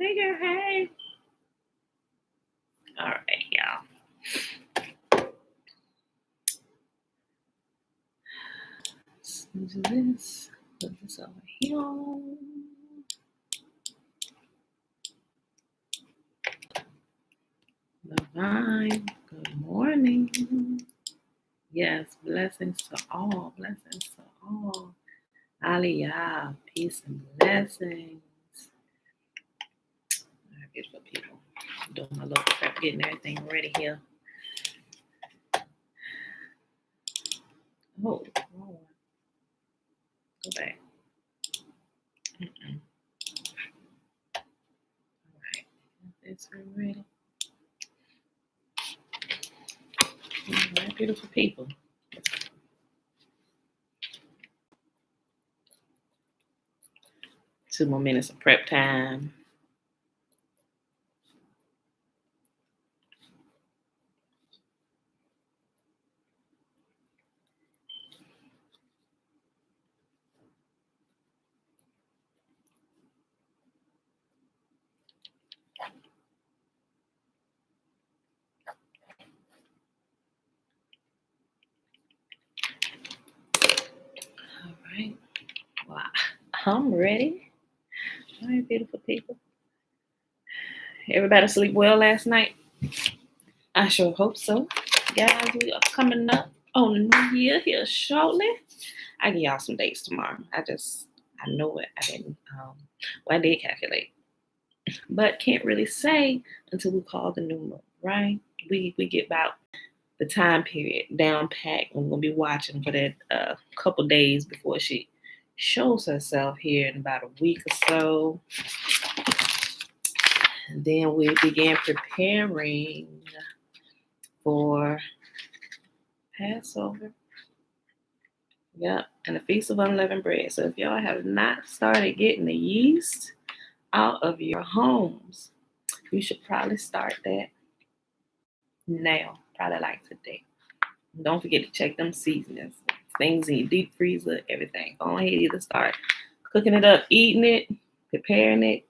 Hey, girl, hey. All right, y'all. Let's do this. Put this over here. Divine, good morning. Yes, blessings to all. Blessings to all. Aliyah, peace and blessings. All right, beautiful people. I'm doing my little prep, getting everything ready here. Oh, wrong one. Go back. All right, this we're ready. All right, beautiful people. 2 more minutes of prep time. All right. Well, I'm ready. All right, beautiful people. Everybody sleep well last night? I sure hope so. Guys, we are coming up on the new year here shortly. I give y'all some dates tomorrow. I know it. I did calculate, but can't really say until we call the new month, right? We get about the time period down packed, and we're gonna be watching for that couple days before she shows herself here in about a week or so. And then we began preparing for Passover. Yep, and the Feast of Unleavened Bread. So if y'all have not started getting the yeast out of your homes, you should probably start that now, probably like today. Don't forget to check them seasonings, things in your deep freezer, everything. Go ahead, either start cooking it up, eating it, preparing it.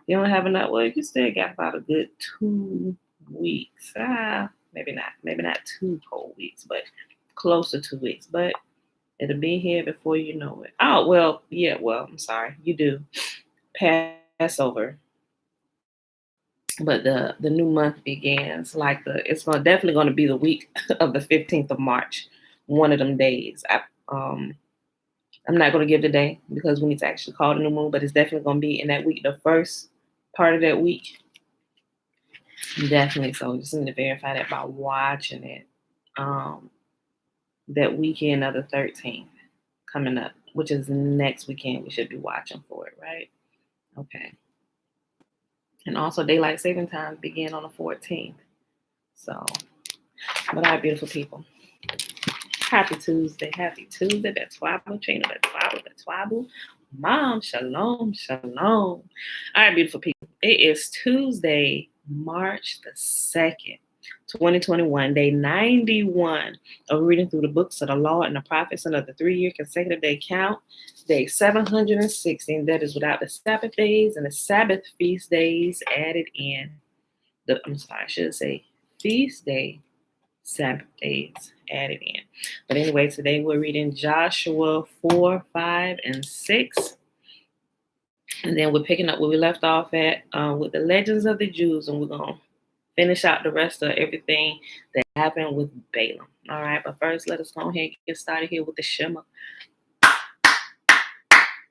You don't have enough. Well, you still got about a good 2 weeks. Maybe not 2 whole weeks, but close to 2 weeks. But it'll be here before you know it. Oh, well, yeah, I'm sorry. You do. Passover. But the new month begins definitely going to be the week of the 15th of March, one of them days. I'm not going to give the day because we need to actually call the new moon, but it's definitely going to be in that week, the first part of that week. Definitely. So just need to verify that by watching it. That weekend of the 13th coming up, which is next weekend, we should be watching for it, right? Okay. And also daylight saving time begin on the 14th. So, but all right, beautiful people. Happy Tuesday. That's Wabu, Trina, that's Wabu. Mom, shalom, shalom. All right, beautiful people. It is Tuesday, March the 2nd, 2021, day 91 of reading through the books of the law and the prophets under the 3-year consecutive day count. Day 716, that is without the Sabbath days and the Sabbath feast days added in. I should say feast day, Sabbath days added in. But anyway, today we're reading Joshua 4, 5, and 6. And then we're picking up where we left off at with the legends of the Jews, and we're going to finish out the rest of everything that happened with Balaam. All right, but first, let us go ahead and get started here with the Shema.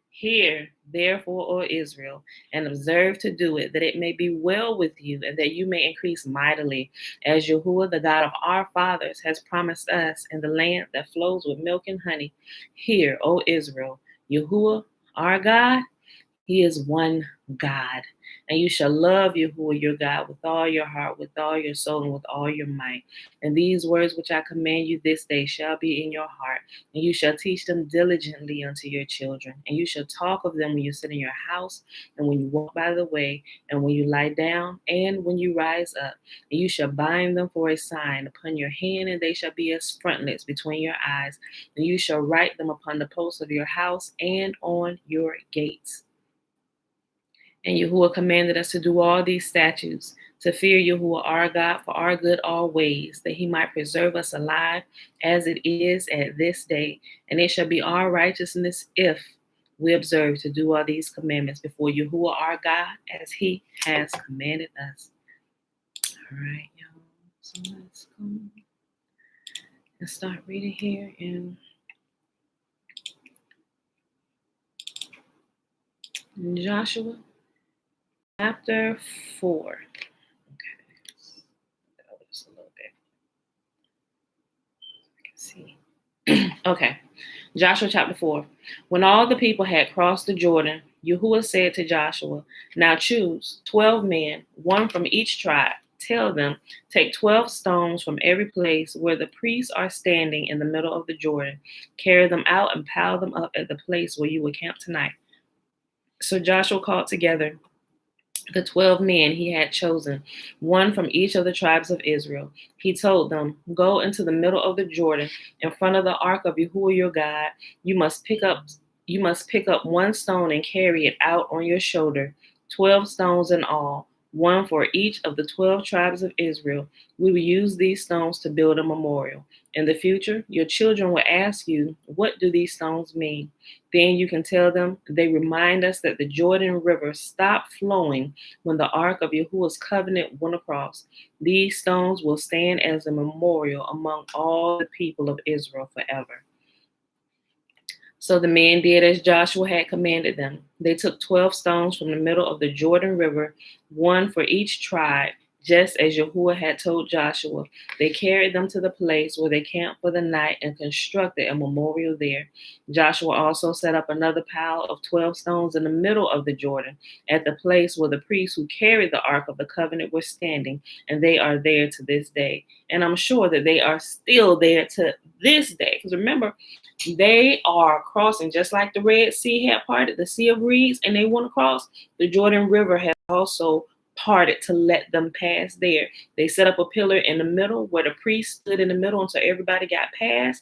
Hear, therefore, O Israel, and observe to do it, that it may be well with you, and that you may increase mightily, as Yahuwah, the God of our fathers, has promised us in the land that flows with milk and honey. Hear, O Israel, Yahuwah, our God, He is one God. And you shall love Yahuwah your God with all your heart, with all your soul, and with all your might. And these words which I command you this day shall be in your heart, and you shall teach them diligently unto your children. And you shall talk of them when you sit in your house, and when you walk by the way, and when you lie down, and when you rise up. And you shall bind them for a sign upon your hand, and they shall be as frontlets between your eyes. And you shall write them upon the posts of your house and on your gates. And Yahuwah commanded us to do all these statutes, to fear Yahuwah our God for our good always, that he might preserve us alive as it is at this day. And it shall be our righteousness if we observe to do all these commandments before Yahuwah our God as he has commanded us. All right, y'all. So let's go and start reading here in Joshua chapter 4. Okay. Just a little bit. I can see. Okay. Joshua chapter 4. When all the people had crossed the Jordan, Yahuwah said to Joshua, now choose 12 men, one from each tribe. Tell them, take 12 stones from every place where the priests are standing in the middle of the Jordan. Carry them out and pile them up at the place where you will camp tonight. So Joshua called together the 12 men he had chosen, one from each of the tribes of Israel. He told them, go into the middle of the Jordan in front of the ark of Yahuwah your God. You must pick up one stone and carry it out on your shoulder, 12 stones in all, one for each of the 12 tribes of Israel. We will use these stones to build a memorial. In the future, your children will ask you, what do these stones mean? Then you can tell them, they remind us that the Jordan River stopped flowing when the ark of Yahuwah's covenant went across. These stones will stand as a memorial among all the people of Israel forever. So the men did as Joshua had commanded them. They took 12 stones from the middle of the Jordan River, one for each tribe, just as Yahuwah had told Joshua. They carried them to the place where they camped for the night and constructed a memorial there. Joshua also set up another pile of 12 stones in the middle of the Jordan, at the place where the priests who carried the Ark of the Covenant were standing, and they are there to this day. And I'm sure that they are still there to this day. Because remember, they are crossing, just like the Red Sea had parted, the Sea of Reeds, and they went across. The Jordan River has also parted to let them pass there. They set up a pillar in the middle where the priest stood in the middle until everybody got past.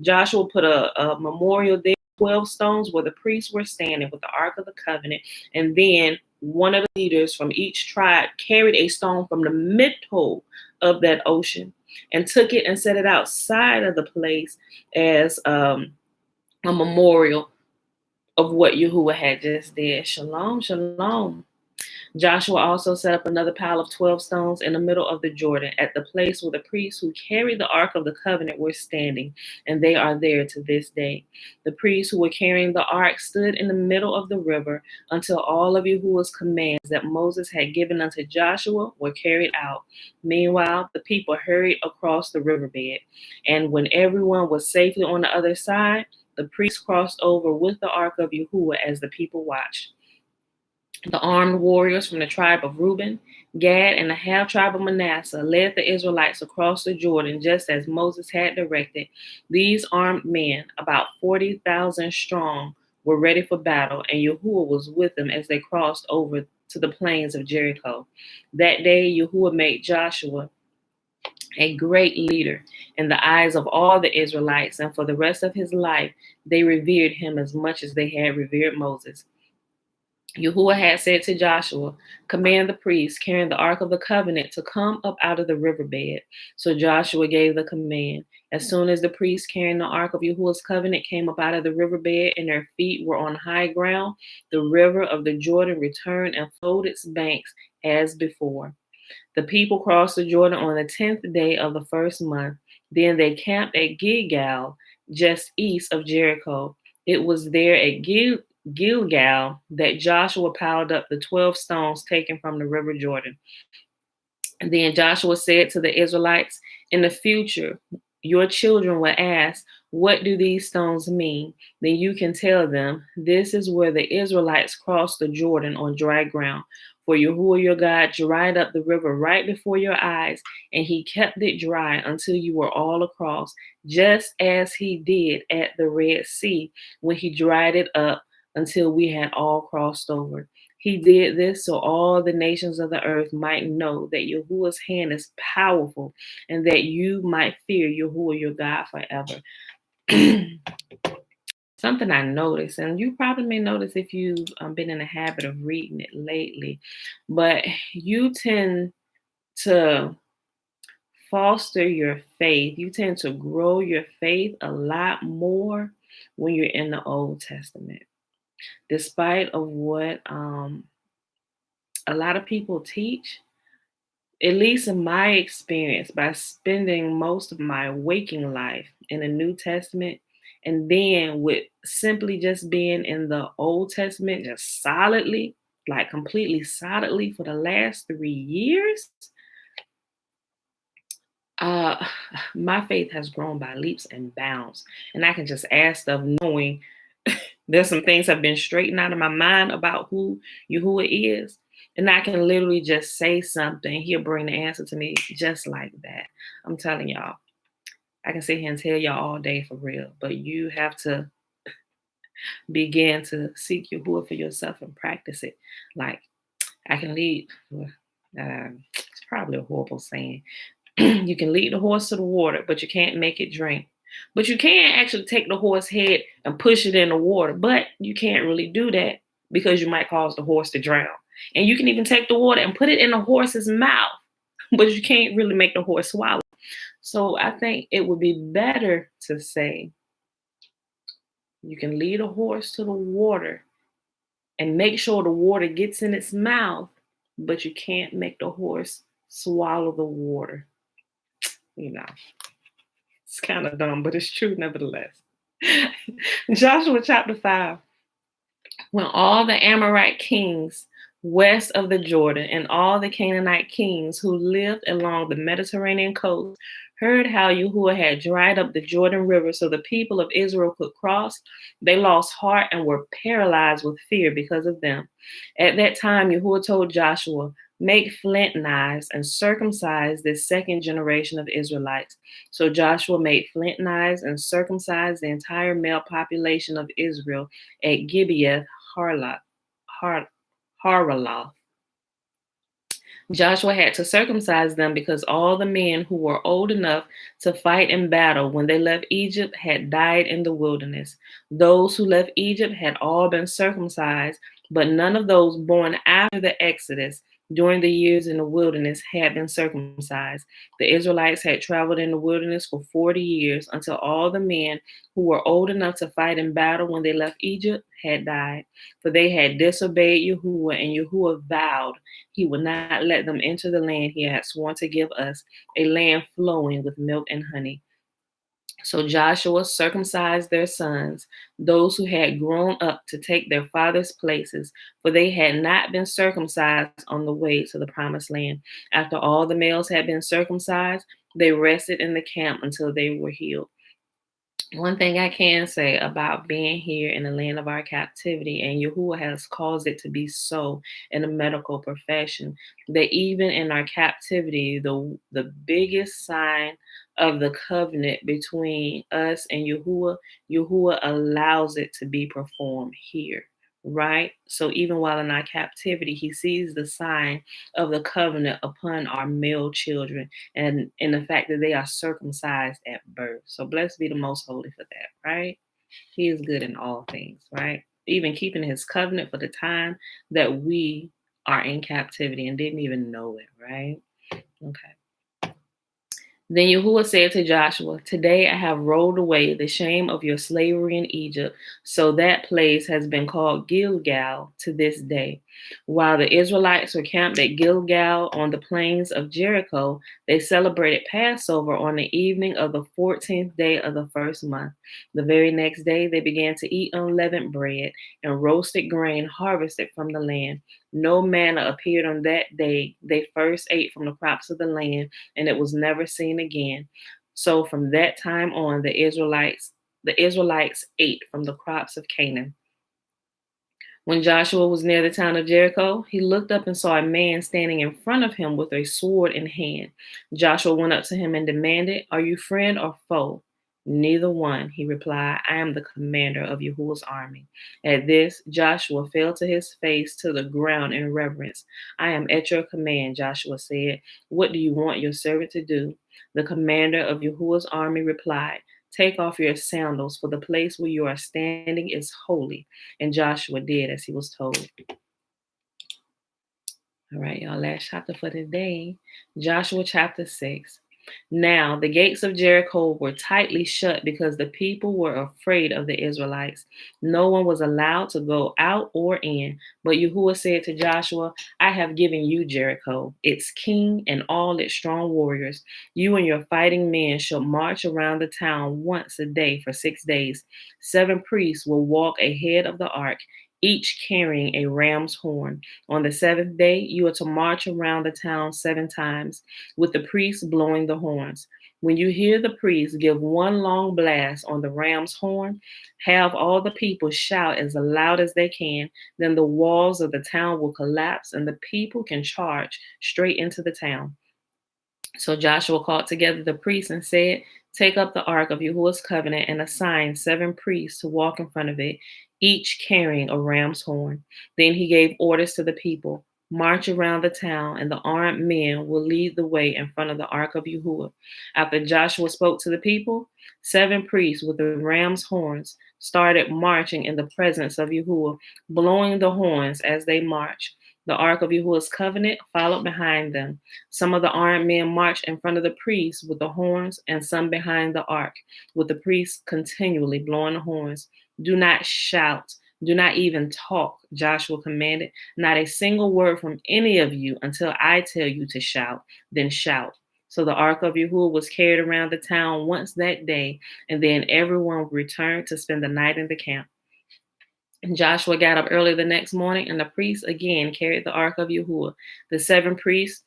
Joshua put a memorial there, 12 stones where the priests were standing with the Ark of the Covenant. And then one of the leaders from each tribe carried a stone from the middle of that ocean and took it and set it outside of the place as a memorial of what Yahuwah had just did. Shalom, shalom. Joshua also set up another pile of 12 stones in the middle of the Jordan at the place where the priests who carried the Ark of the Covenant were standing, and they are there to this day. The priests who were carrying the Ark stood in the middle of the river until all of Yahuwah's commands that Moses had given unto Joshua were carried out. Meanwhile, the people hurried across the riverbed, and when everyone was safely on the other side, the priests crossed over with the Ark of Yahuwah as the people watched. The armed warriors from the tribe of Reuben, Gad, and the half tribe of Manasseh led the Israelites across the Jordan just as Moses had directed. These armed men, about 40,000 strong, were ready for battle, and Yahuwah was with them as they crossed over to the plains of Jericho. That day, Yahuwah made Joshua a great leader in the eyes of all the Israelites, and for the rest of his life, they revered him as much as they had revered Moses. Yahuwah had said to Joshua, command the priests carrying the Ark of the Covenant to come up out of the riverbed. So Joshua gave the command. As soon as the priests carrying the Ark of Yahuwah's covenant came up out of the riverbed and their feet were on high ground, the river of the Jordan returned and flowed its banks as before. The people crossed the Jordan on the 10th day of the first month. Then they camped at Gilgal, just east of Jericho. It was there at Gilgal that Joshua piled up the 12 stones taken from the river Jordan. And then Joshua said to the Israelites, in the future, your children will ask, what do these stones mean? Then you can tell them, this is where the Israelites crossed the Jordan on dry ground. For Yahuwah your God dried up the river right before your eyes, and he kept it dry until you were all across, just as he did at the Red Sea when he dried it up until we had all crossed over. He did this so all the nations of the earth might know that Yahuwah's hand is powerful and that you might fear Yahuwah your God forever. something I noticed, and you probably may notice if you've been in the habit of reading it lately, but you tend to foster your faith. You tend to grow your faith a lot more when you're in the Old Testament, despite of what a lot of people teach. At least in my experience, by spending most of my waking life in the New Testament, and then with simply just being in the Old Testament, just solidly, like completely solidly for the last 3 years, uh, my faith has grown by leaps and bounds. And I can just add stuff knowing there's some things have been straightened out of my mind about who Yahuwah is. And I can literally just say something. He'll bring the answer to me just like that. I'm telling y'all, I can sit here and tell y'all all day for real, but you have to begin to seek Yahuwah for yourself and practice it. Like I can lead, it's probably a horrible saying. You can lead the horse to the water, but you can't make it drink. But you can actually take the horse head and push it in the water, but you can't really do that because you might cause the horse to drown. And you can even take the water and put it in the horse's mouth, but you can't really make the horse swallow. So I think it would be better to say you can lead a horse to the water and make sure the water gets in its mouth, but you can't make the horse swallow the water. You know. It's kind of dumb, but it's true nevertheless. Joshua chapter 5. When all the Amorite kings west of the Jordan and all the Canaanite kings who lived along the Mediterranean coast heard how Yahuwah had dried up the Jordan River so the people of Israel could cross, they lost heart and were paralyzed with fear because of them. At that time, Yahuwah told Joshua, make flint knives and circumcise this second generation of Israelites. So Joshua made flint knives and circumcised the entire male population of Israel at Gibeath Haraloth. Joshua had to circumcise them because all the men who were old enough to fight in battle when they left Egypt had died in the wilderness. Those who left Egypt had all been circumcised, but none of those born after the Exodus during the years in the wilderness had been circumcised. The Israelites had traveled in the wilderness for 40 years until all the men who were old enough to fight in battle when they left Egypt had died. For they had disobeyed Yahuwah, and Yahuwah vowed he would not let them enter the land he had sworn to give us, a land flowing with milk and honey. So Joshua circumcised their sons, those who had grown up to take their father's places, for they had not been circumcised on the way to the promised land. After all the males had been circumcised, they rested in the camp until they were healed. One thing I can say about being here in the land of our captivity, and Yahuwah has caused it to be so in the medical profession, that even in our captivity, the biggest sign of the covenant between us and Yahuwah allows it to be performed here, right? So even while in our captivity, he sees the sign of the covenant upon our male children and in the fact that they are circumcised at birth. So blessed be the most holy for that, right? He is good in all things, right? Even keeping his covenant for the time that we are in captivity and didn't even know it, right? Okay. Then Yahuwah said to Joshua, today I have rolled away the shame of your slavery in Egypt, so that place has been called Gilgal to this day. While the Israelites were camped at Gilgal on the plains of Jericho, they celebrated Passover on the evening of the 14th day of the first month. The very next day, they began to eat unleavened bread and roasted grain harvested from the land. No manna appeared on that day. They first ate from the crops of the land, and it was never seen again. So from that time on, the Israelites ate from the crops of Canaan. When Joshua was near the town of Jericho, he looked up and saw a man standing in front of him with a sword in hand. Joshua went up to him and demanded, are you friend or foe? Neither one, he replied. I am the commander of Yahuwah's army. At this, Joshua fell to his face to the ground in reverence. I am at your command, Joshua said. What do you want your servant to do? The commander of Yahuwah's army replied, Take off your sandals, for the place where you are standing is holy. And Joshua did as he was told. All right, y'all, last chapter for today, Joshua chapter 6. Now, the gates of Jericho were tightly shut because the people were afraid of the Israelites. No one was allowed to go out or in. But Yahuwah said to Joshua, I have given you Jericho, its king, and all its strong warriors. You and your fighting men shall march around the town once a day for 6 days. 7 priests will walk ahead of the ark, each carrying a ram's horn. On the 7th day, you are to march around the town 7 times, with the priests blowing the horns. When you hear the priests give one long blast on the ram's horn, have all the people shout as loud as they can. Then the walls of the town will collapse and the people can charge straight into the town. So Joshua called together the priests and said, take up the ark of Yahuwah's covenant and assign 7 priests to walk in front of it, each carrying a ram's horn. Then he gave orders to the people, march around the town, and the armed men will lead the way in front of the ark of Yahuwah. After Joshua spoke to the people, 7 priests with the ram's horns started marching in the presence of Yahuwah, blowing the horns as they marched. The ark of Yahuwah's covenant followed behind them. Some of the armed men marched in front of the priests with the horns, and some behind the ark, with the priests continually blowing the horns. Do not shout. Do not even talk, Joshua commanded. Not a single word from any of you until I tell you to shout. Then shout. So the ark of Yahuwah was carried around the town once that day, and then everyone returned to spend the night in the camp. And Joshua got up early the next morning, and the priests again carried the ark of Yahuwah. The 7 priests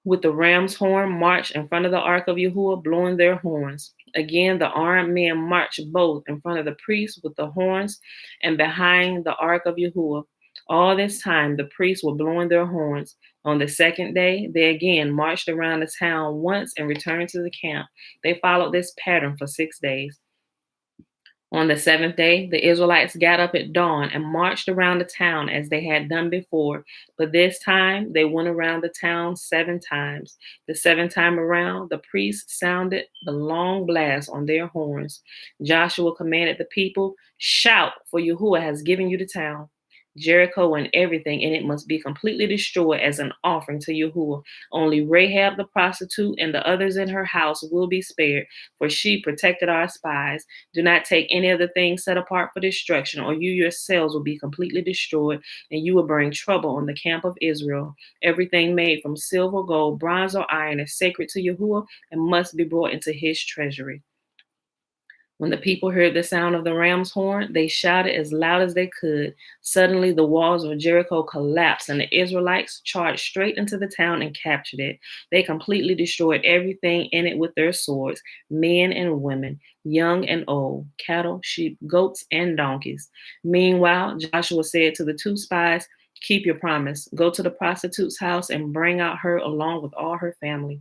with the ram's horn marched in front of the ark of Yahuwah, blowing their horns. Again, the armed men marched both in front of the priests with the horns and behind the ark of Yahuwah. All this time, the priests were blowing their horns. On the 2nd day, they again marched around the town once and returned to the camp. They followed this pattern for 6 days. On the 7th day, the Israelites got up at dawn and marched around the town as they had done before. But this time, they went around the town 7 times. The 7th time around, the priests sounded the long blast on their horns. Joshua commanded the people, shout, for Yahuwah has given you the town. Jericho and everything in it must be completely destroyed as an offering to Yahuwah. Only Rahab the prostitute and the others in her house will be spared, for she protected our spies. Do not take any of the things set apart for destruction, or you yourselves will be completely destroyed, and you will bring trouble on the camp of Israel. Everything made from silver, gold, bronze, or iron is sacred to Yahuwah and must be brought into his treasury. When the people heard the sound of the ram's horn, they shouted as loud as they could. Suddenly, the walls of Jericho collapsed, and the Israelites charged straight into the town and captured it. They completely destroyed everything in it with their swords, men and women, young and old, cattle, sheep, goats, and donkeys. Meanwhile, Joshua said to the 2 spies, keep your promise. Go to the prostitute's house and bring out her along with all her family.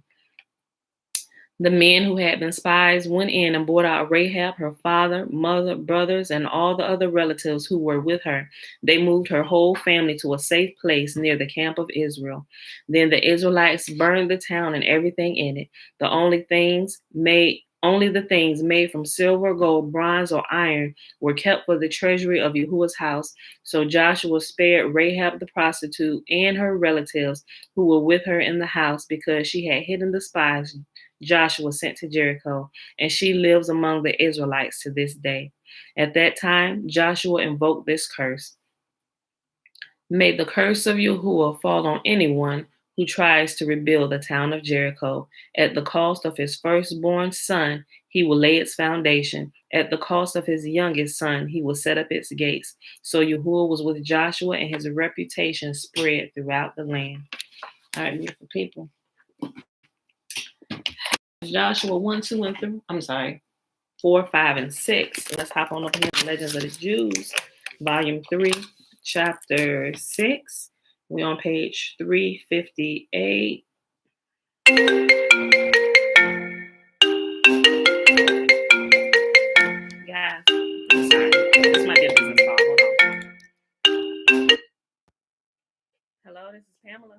The men who had been spies went in and brought out Rahab, her father, mother, brothers, and all the other relatives who were with her. They moved her whole family to a safe place near the camp of Israel. Then the Israelites burned the town and everything in it. Only the things made from silver, gold, bronze, or iron were kept for the treasury of Yahuwah's house. So Joshua spared Rahab the prostitute and her relatives who were with her in the house because she had hidden the spies Joshua sent to Jericho, and she lives among the Israelites to this day. At that time, Joshua invoked this curse. May the curse of Yahuwah fall on anyone who tries to rebuild the town of Jericho. At the cost of his firstborn son, he will lay its foundation. At the cost of his youngest son, he will set up its gates. So Yahuwah was with Joshua, and his reputation spread throughout the land. All right, beautiful people. Joshua 1, 2, and 3. 4, 5, and 6. Let's hop on over here to Legends of the Jews, Volume 3, Chapter 6. We're on page 358. Guys, I'm sorry. This might be a business call. Hold on. Hello, this is Pamela.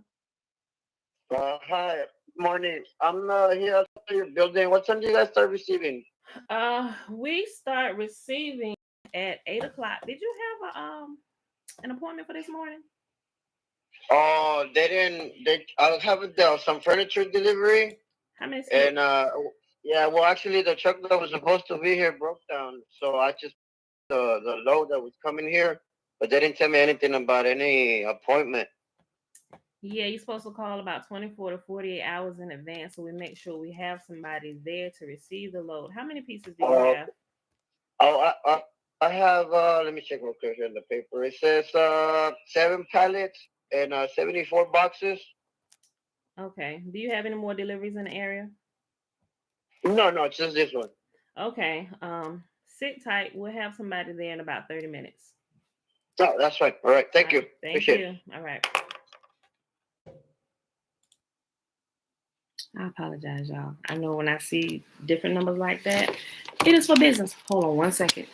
Hi, morning. I'm here at your building. What time do you guys start receiving? We start receiving at 8 o'clock. Did you have an appointment for this morning? Oh, they didn't. I was having some furniture delivery, How many and skips? yeah. Well, actually, the truck that was supposed to be here broke down, so I just the load that was coming here, but they didn't tell me anything about any appointment. Yeah, you're supposed to call about 24 to 48 hours in advance so we make sure we have somebody there to receive the load. How many pieces do you Oh, have? I have. Let me check real quick here in the paper. It says 7 pallets and 74 boxes. Okay. Do you have any more deliveries in the area? No, no, it's just this one. Okay. Sit tight. We'll have somebody there in about 30 minutes. No, that's fine. All right, All thank right. you. Thank Appreciate it. you. All right. I apologize, y'all. I know when I see different numbers like that, it is for business. Hold on one second.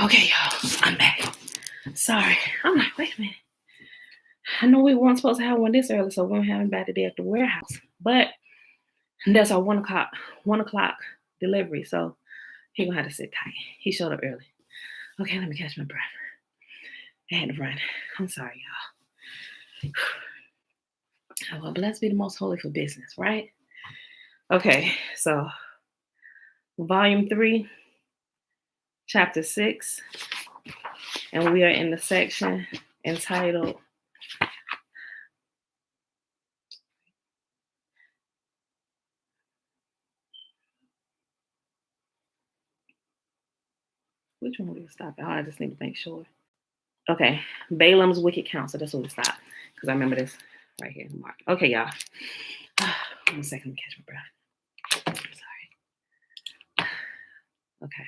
Okay, y'all. I'm back. Sorry. I'm like, wait a minute. I know we weren't supposed to have one this early, so we don't have anybody there at the warehouse. But that's our 1 o'clock delivery. So he gonna have to sit tight. He showed up early. Okay, let me catch my breath. I had to run. I'm sorry, y'all. Well, blessed be the most holy for business, right? Okay, so volume 3, chapter 6, and we are in the section entitled which one will we stop at? Oh, I just need to make sure. Okay, Balaam's wicked counsel. That's where we stop because I remember this right here. Mark. Okay, y'all. 1 second, let me catch my breath. I'm sorry. Okay,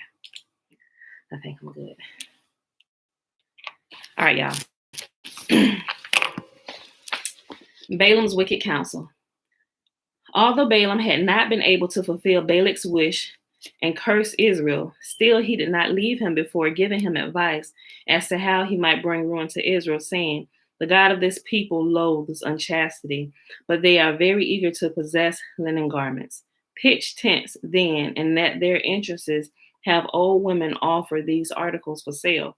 I think I'm good. All right, y'all. Balaam's wicked counsel. Although Balaam had not been able to fulfill Balak's wish and curse Israel, still he did not leave him before giving him advice as to how he might bring ruin to Israel, saying, "The God of this people loathes unchastity, but they are very eager to possess linen garments. Pitch tents then, and let their entrances have old women offer these articles for sale.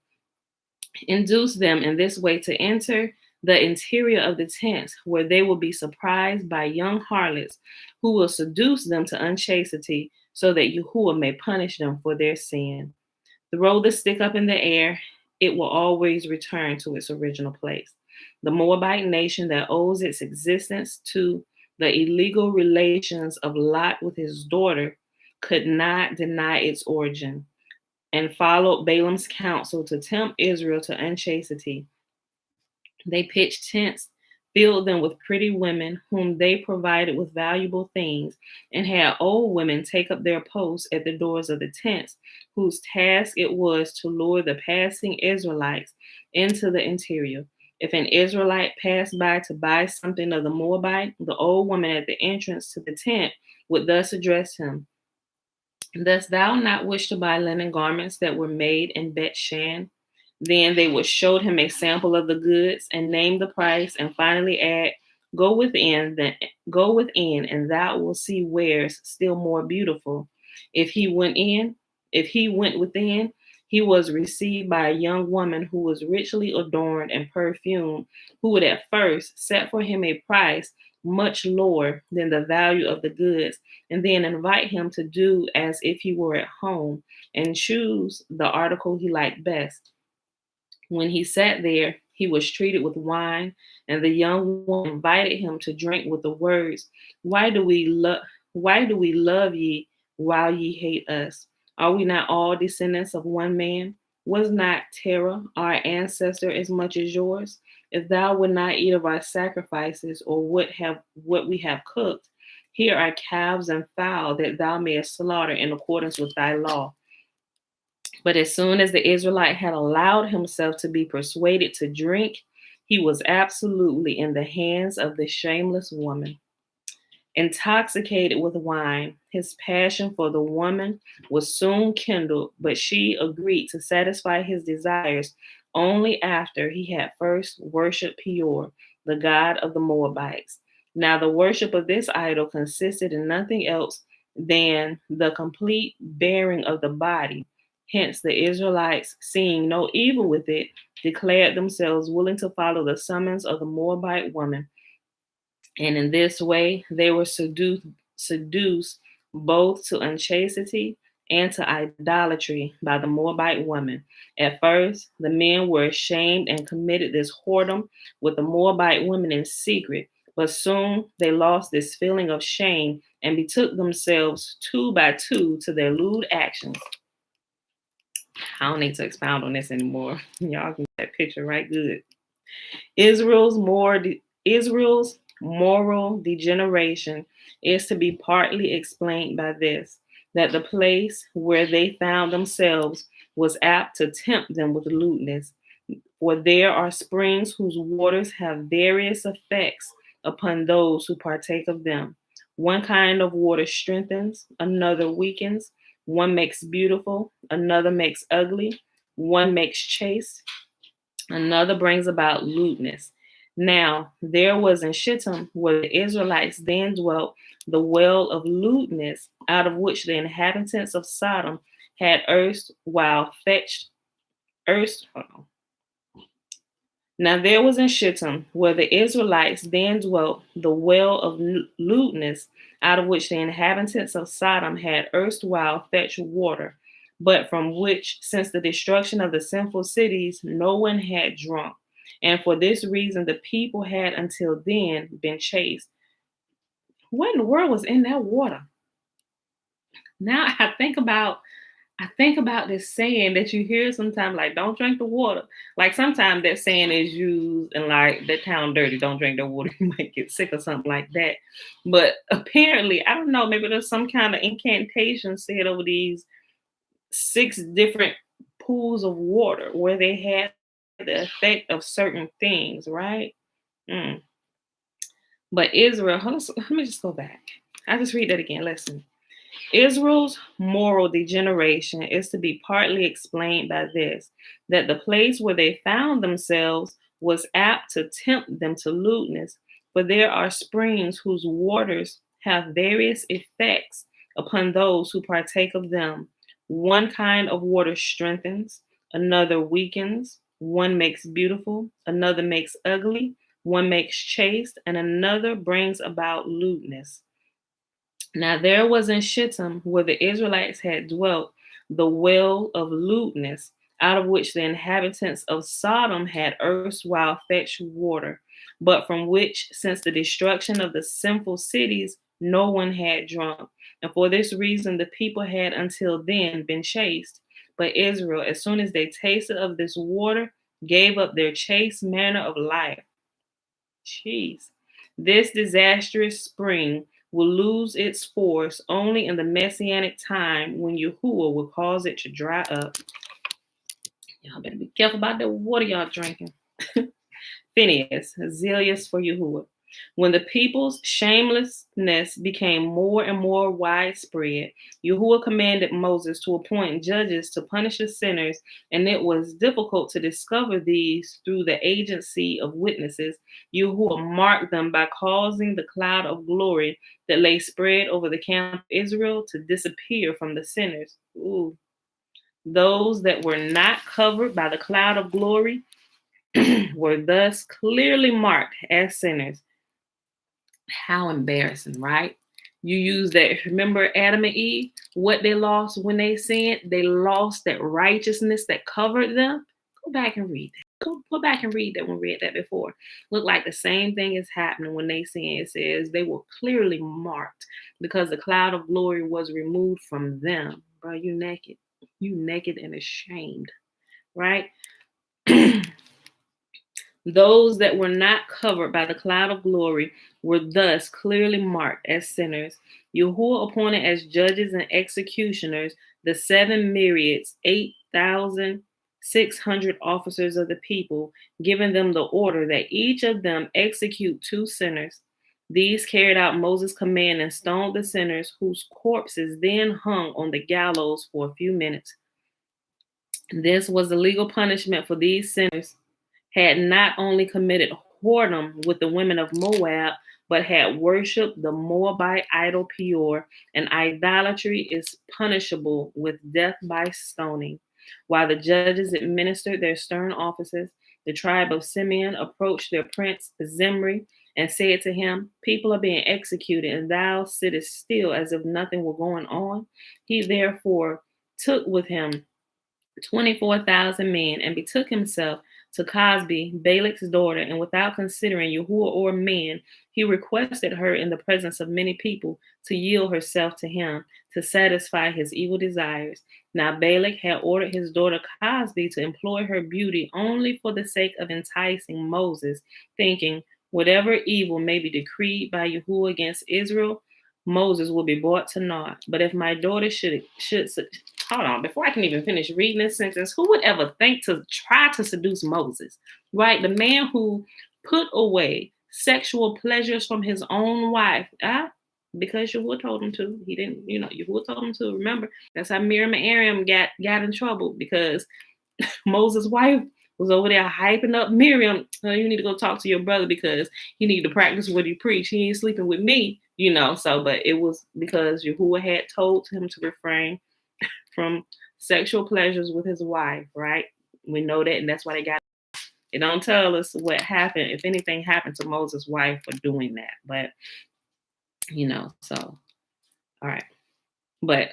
Induce them in this way to enter the interior of the tents, where they will be surprised by young harlots who will seduce them to unchastity, so that Yahuwah may punish them for their sin. Throw the stick up in the air, it will always return to its original place. The Moabite nation that owes its existence to the illegal relations of Lot with his daughter could not deny its origin and followed Balaam's counsel to tempt Israel to unchastity. They pitched tents, filled them with pretty women, whom they provided with valuable things, and had old women take up their posts at the doors of the tents, whose task it was to lure the passing Israelites into the interior. If an Israelite passed by to buy something of the Moabite, the old woman at the entrance to the tent would thus address him: "Dost thou not wish to buy linen garments that were made in Bet Shan?" Then they would show him a sample of the goods and name the price, and finally add, Go within, and thou wilt see wares still more beautiful." If he went in, if he went within, he was received by a young woman who was richly adorned and perfumed, who would at first set for him a price much lower than the value of the goods, and then invite him to do as if he were at home and choose the article he liked best. When he sat there, he was treated with wine, and the young woman invited him to drink with the words, "Why do we love? Why do we love ye while ye hate us? Are we not all descendants of one man? Was not Terah our ancestor as much as yours? If thou would not eat of our sacrifices, or would have what we have cooked, here are calves and fowl that thou mayest slaughter in accordance with thy law. But as soon as the Israelite had allowed himself to be persuaded to drink, he was absolutely in the hands of the shameless woman. Intoxicated with wine, his passion for the woman was soon kindled, but she agreed to satisfy his desires only after he had first worshipped Peor, the god of the Moabites. Now, the worship of this idol consisted in nothing else than the complete bearing of the body. Hence, the Israelites, seeing no evil with it, declared themselves willing to follow the summons of the Moabite woman. And in this way, they were seduced both to unchastity and to idolatry by the Moabite woman. At first, the men were ashamed and committed this whoredom with the Moabite women in secret. But soon they lost this feeling of shame and betook themselves two by two to their lewd actions. I don't need to expound on this anymore. Y'all can get that picture right good. Israel's moral degeneration is to be partly explained by this, that the place where they found themselves was apt to tempt them with lewdness. For there are springs whose waters have various effects upon those who partake of them. One kind of water strengthens, another weakens. One makes beautiful, another makes ugly. One makes chaste, another brings about lewdness. Now, there was in Shittim, where the Israelites then dwelt, the well of lewdness, out of which the inhabitants of Sodom had erstwhile fetched. Now there was in Shittim, where the Israelites then dwelt, the well of lewdness, out of which the inhabitants of Sodom had erstwhile fetched water, but from which, since the destruction of the sinful cities, no one had drunk. And for this reason, the people had until then been chaste. What in the world was in that water? Now I think about this saying that you hear sometimes, like, don't drink the water. Like, sometimes that saying is used in, like, that town dirty, don't drink the water, you might get sick or something like that. But apparently, I don't know, maybe there's some kind of incantation said over these 6 different pools of water where they had the effect of certain things, right? Mm. But Israel, let me just go back. I'll just read that again. Listen. Israel's moral degeneration is to be partly explained by this, that the place where they found themselves was apt to tempt them to lewdness, for there are springs whose waters have various effects upon those who partake of them. One kind of water strengthens, another weakens, one makes beautiful, another makes ugly, one makes chaste, and another brings about lewdness. Now there was in Shittim, where the Israelites had dwelt, the well of lewdness, out of which the inhabitants of Sodom had erstwhile fetched water, but from which, since the destruction of the sinful cities, no one had drunk. And for this reason, the people had until then been chaste. But Israel, as soon as they tasted of this water, gave up their chaste manner of life. Jeez. This disastrous spring will lose its force only in the messianic time when Yahuwah will cause it to dry up. Y'all better be careful about the water y'all drinking. Phineas, zealous for Yahuwah. When the people's shamelessness became more and more widespread, Yahuwah commanded Moses to appoint judges to punish the sinners, and it was difficult to discover these through the agency of witnesses. Yahuwah marked them by causing the cloud of glory that lay spread over the camp of Israel to disappear from the sinners. Ooh. Those that were not covered by the cloud of glory were thus clearly marked as sinners. How embarrassing, right? You use that. Remember Adam and Eve, what they lost when they sinned? They lost that righteousness that covered them. Go back and read that. Go back and read that one. Read that before. Look like the same thing is happening when they sin. It says they were clearly marked because the cloud of glory was removed from them. Bro, you naked and ashamed, right? Those that were not covered by the cloud of glory were thus clearly marked as sinners. Yahuwah appointed as judges and executioners the 7 myriads, 8,600 officers of the people, giving them the order that each of them execute 2 sinners. These carried out Moses' command and stoned the sinners, whose corpses then hung on the gallows for a few minutes. This was the legal punishment for these sinners had not only committed whoredom with the women of Moab, but had worshipped the Moabite idol Peor, and idolatry is punishable with death by stoning. While the judges administered their stern offices, the tribe of Simeon approached their prince Zimri and said to him, "People are being executed, and thou sittest still as if nothing were going on." He therefore took with him 24,000 men and betook himself to Cosbi, Balak's daughter, and without considering Yahuwah or men, he requested her in the presence of many people to yield herself to him to satisfy his evil desires. Now Balak had ordered his daughter Cosbi to employ her beauty only for the sake of enticing Moses, thinking, whatever evil may be decreed by Yahuwah against Israel, Moses will be brought to naught. But if my daughter should hold on, before I can even finish reading this sentence, who would ever think to try to seduce Moses, right? The man who put away sexual pleasures from his own wife, because Yahuwah told him to. He didn't, Yahuwah told him to. Remember, that's how Miriam and Aaron got in trouble, because Moses' wife was over there hyping up Miriam. You need to go talk to your brother because he need to practice what he preached. He ain't sleeping with me, So, but it was because Yahuwah had told him to refrain from sexual pleasures with his wife, right? We know that, and that's why they got it. Don't tell us what happened, if anything happened to Moses' wife for doing that. But so all right. But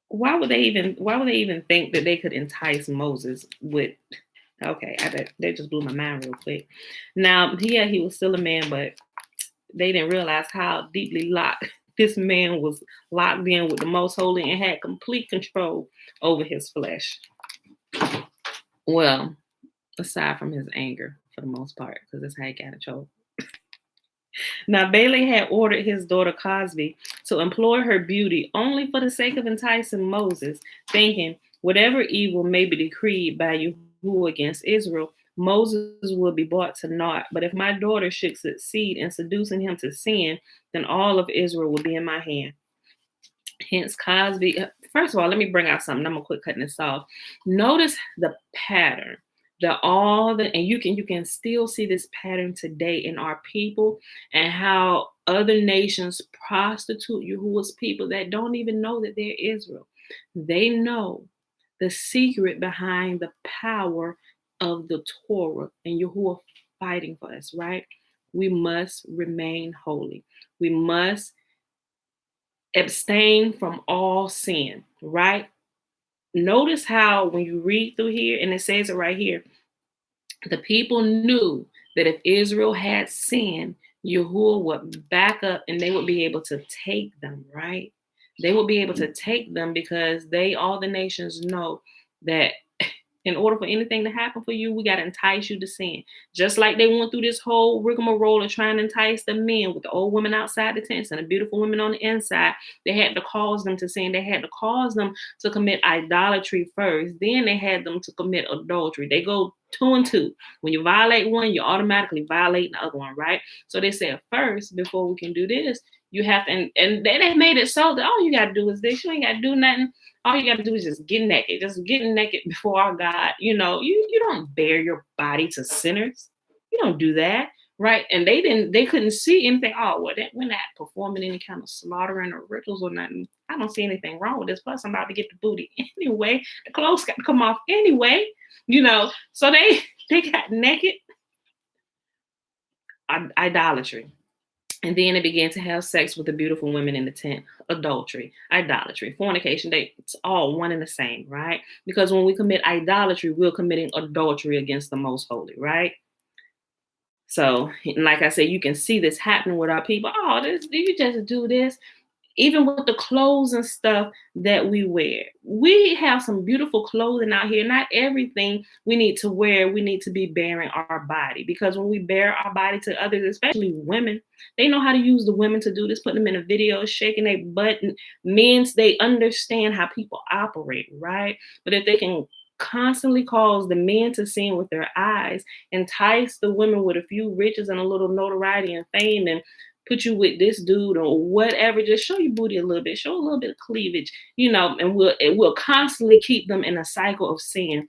why would they even think that they could entice Moses with okay, I bet they just blew my mind real quick. Now, yeah, he was still a man, but they didn't realize how deeply locked this man was locked in with the Most Holy and had complete control over his flesh. Well, aside from his anger, for the most part, because that's how he got in trouble. Now, Balak had ordered his daughter Cosbi to employ her beauty only for the sake of enticing Moses, thinking, whatever evil may be decreed by Yahuwah against Israel, Moses will be brought to naught. But if my daughter should succeed in seducing him to sin, then all of Israel will be in my hand. Hence, Cosbi. First of all, let me bring out something. I'm gonna quit cutting this off. Notice the pattern. And you can still see this pattern today in our people, and how other nations prostitute Yahuwah's people that don't even know that they're Israel. They know the secret behind the power of the Torah and Yahuwah fighting for us, right? We must remain holy. We must abstain from all sin, right? Notice how when you read through here, and it says it right here, the people knew that if Israel had sinned, Yahuwah would back up and they would be able to take them, right? They would be able to take them because all the nations know that in order for anything to happen for you, we got to entice you to sin. Just like they went through this whole rigmarole of trying to entice the men with the old women outside the tents and the beautiful women on the inside. They had to cause them to sin. They had to cause them to commit idolatry first. Then they had them to commit adultery. They go 2 and 2. When you violate one, you automatically violate the other one, right? So they said first, before we can do this, you have to, and they made it so that all you got to do is this. You ain't got to do nothing. All you got to do is just get naked. Just get naked before our God. You don't bare your body to sinners. You don't do that, right? And they couldn't see anything. Oh, well, we're not performing any kind of slaughtering or rituals or nothing. I don't see anything wrong with this. Plus, I'm about to get the booty anyway. The clothes got to come off anyway. So they got naked. Idolatry. And then they began to have sex with the beautiful women in the tent. Adultery, idolatry, fornication, it's all one and the same, right? Because when we commit idolatry, we're committing adultery against the most holy, right? So, like I said, you can see this happening with our people. Oh, this, you just do this. Even with the clothes and stuff that we wear. We have some beautiful clothing out here. Not everything we need to wear, we need to be bearing our body. Because when we bear our body to others, especially women, they know how to use the women to do this, putting them in a video, shaking their butt. Men's, they understand how people operate, right? But if they can constantly cause the men to sin with their eyes, entice the women with a few riches and a little notoriety and fame, and put you with this dude or whatever, just show your booty a little bit, show a little bit of cleavage, and we'll constantly keep them in a cycle of sin.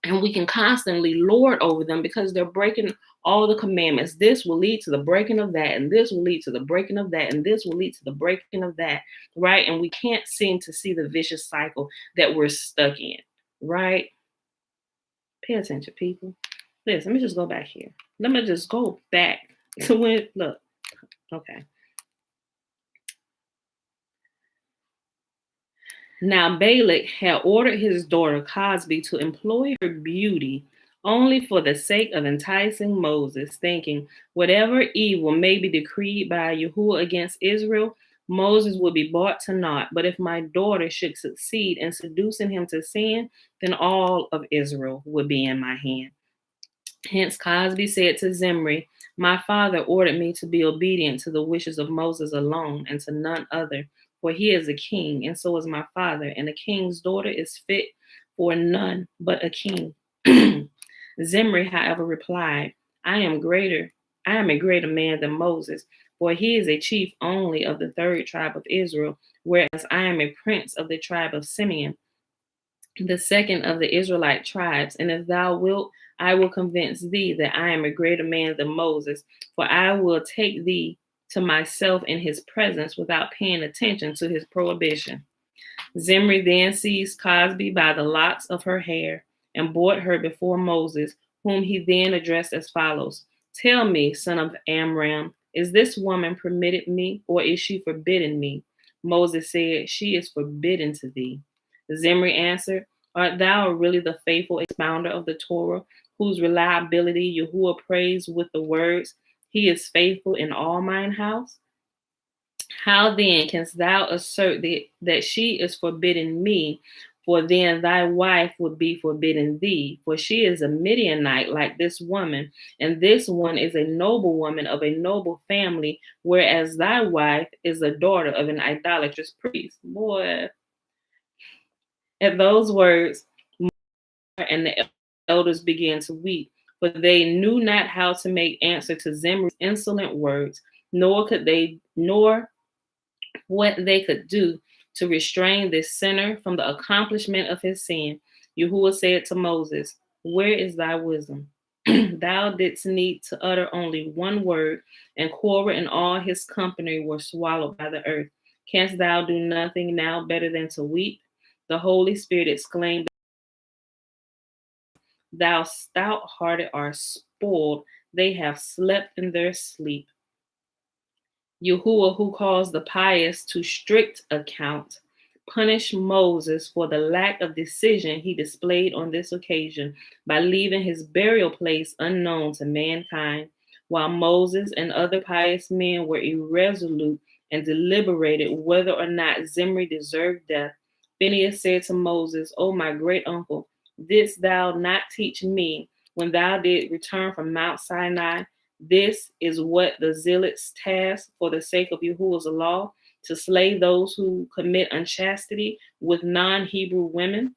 And we can constantly lord over them because they're breaking all the commandments. This will lead to the breaking of that, and this will lead to the breaking of that, and this will lead to the breaking of that, right? And we can't seem to see the vicious cycle that we're stuck in, right? Pay attention, people. Listen, let me just go back here. Let me just go back to when, look, okay. Now Balak had ordered his daughter Cosby to employ her beauty only for the sake of enticing Moses, thinking, whatever evil may be decreed by Yahuwah against Israel, Moses will be brought to naught. But if my daughter should succeed in seducing him to sin, then all of Israel would be in my hand. Hence Cosby said to Zimri, my father ordered me to be obedient to the wishes of Moses alone and to none other, for he is a king, and so is my father, and a king's daughter is fit for none but a king. Zimri, however, replied, I am a greater man than Moses, for he is a chief only of the third tribe of Israel, whereas I am a prince of the tribe of Simeon, the second of the Israelite tribes. And if thou wilt, I will convince thee that I am a greater man than Moses, for I will take thee to myself in his presence without paying attention to his prohibition. Zimri then seized Cosby by the locks of her hair and brought her before Moses, whom he then addressed as follows. Tell me, son of Amram, is this woman permitted me, or is she forbidden me? Moses said, she is forbidden to thee. Zimri answered, art thou really the faithful expounder of the Torah, whose reliability Yahuwah praised with the words, he is faithful in all mine house? How then canst thou assert that she is forbidden me? For then thy wife would be forbidden thee, for she is a Midianite like this woman, and this one is a noble woman of a noble family, whereas thy wife is a daughter of an idolatrous priest. Boy, at those words, and the elders began to weep, but they knew not how to make answer to Zimri's insolent words, nor what they could do to restrain this sinner from the accomplishment of his sin. Yahuwah said to Moses, where is thy wisdom? Thou didst need to utter only one word, and Korah and all his company were swallowed by the earth. Canst thou do nothing now better than to weep? The Holy Spirit exclaimed, thou stout-hearted art spoiled. They have slept in their sleep. Yahuwah, who calls the pious to strict account, punished Moses for the lack of decision he displayed on this occasion by leaving his burial place unknown to mankind, while Moses and other pious men were irresolute and deliberated whether or not Zimri deserved death. Phinehas said to Moses, O my great uncle, didst thou not teach me when thou didst return from Mount Sinai? This is what the zealots task for the sake of Yahuwah's law, to slay those who commit unchastity with non-Hebrew women.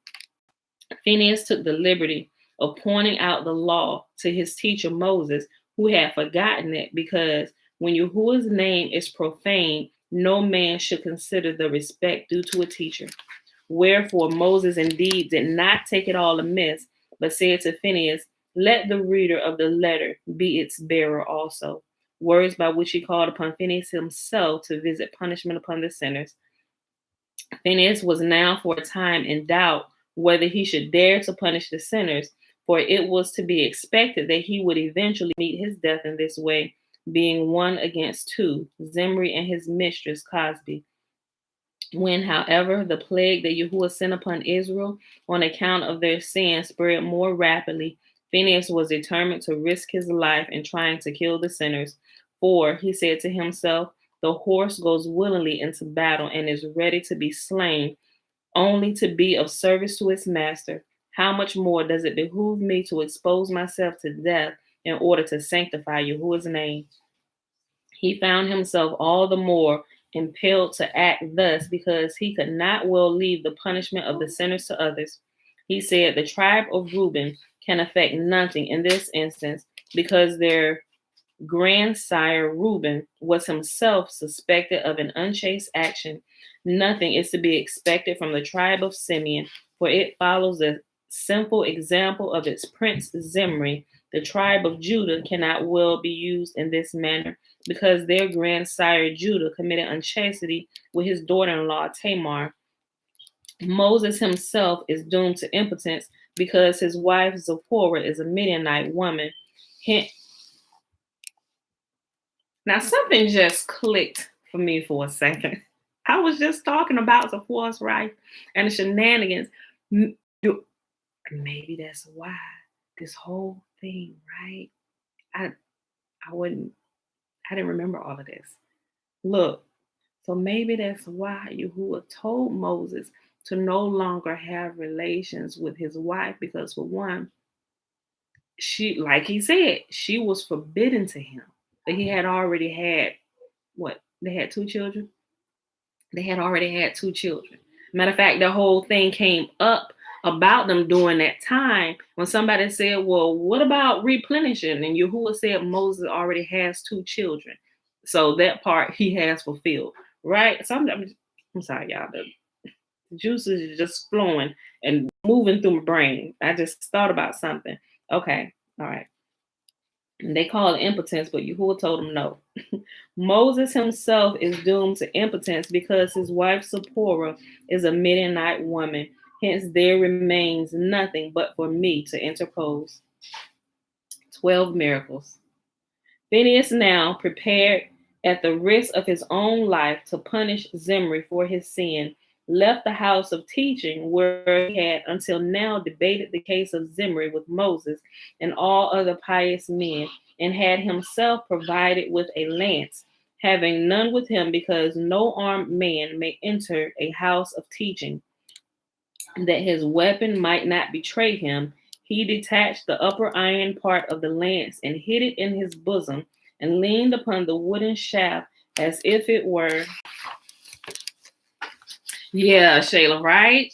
Phinehas took the liberty of pointing out the law to his teacher Moses, who had forgotten it, because when Yahuwah's name is profaned, no man should consider the respect due to a teacher. Wherefore Moses indeed did not take it all amiss, but said to Phinehas, let the reader of the letter be its bearer also. Words by which he called upon Phinehas himself to visit punishment upon the sinners. Phinehas was now for a time in doubt whether he should dare to punish the sinners, for it was to be expected that he would eventually meet his death in this way. being 1 against 2, Zimri and his mistress Cosby. When, however, the plague that Yahuwah sent upon Israel on account of their sin spread more rapidly, Phinehas was determined to risk his life in trying to kill the sinners. For, he said to himself, the horse goes willingly into battle and is ready to be slain, only to be of service to its master. How much more does it behoove me to expose myself to death in order to sanctify Yahuwah's name? He found himself all the more impelled to act thus because he could not well leave the punishment of the sinners to others. He said, the tribe of Reuben can effect nothing in this instance because their grandsire Reuben was himself suspected of an unchaste action. Nothing is to be expected from the tribe of Simeon, for it follows the simple example of its prince Zimri. The tribe of Judah cannot well be used in this manner, because their grandsire Judah committed unchastity with his daughter-in-law Tamar. Moses himself is doomed to impotence because his wife Zipporah is a Midianite woman. Now, something just clicked for me for a second. I was just talking about Zipporah's wife and the shenanigans. Maybe that's why this whole thing, right? I didn't remember all of this. Look, so maybe that's why Yahuwah told Moses to no longer have relations with his wife, because for one, she, like he said, she was forbidden to him. But he had already had they had 2 children. They had already had 2 children. Matter of fact, the whole thing came up about them during that time when somebody said, well, what about replenishing? And Yahuwah said Moses already has 2 children. So that part he has fulfilled, right? So I'm sorry, y'all. The juices is just flowing and moving through my brain. I just thought about something. Okay, all right. And they call it impotence, but Yahuwah told him no. Moses himself is doomed to impotence because his wife Zipporah is a Midianite woman. Hence, there remains nothing but for me to interpose. 12 miracles. Phinehas now prepared at the risk of his own life to punish Zimri for his sin, left the house of teaching where he had until now debated the case of Zimri with Moses and all other pious men, and had himself provided with a lance, having none with him because no armed man may enter a house of teaching. That his weapon might not betray him, he detached the upper iron part of the lance and hid it in his bosom and leaned upon the wooden shaft as if it were. Yeah, Shayla, right?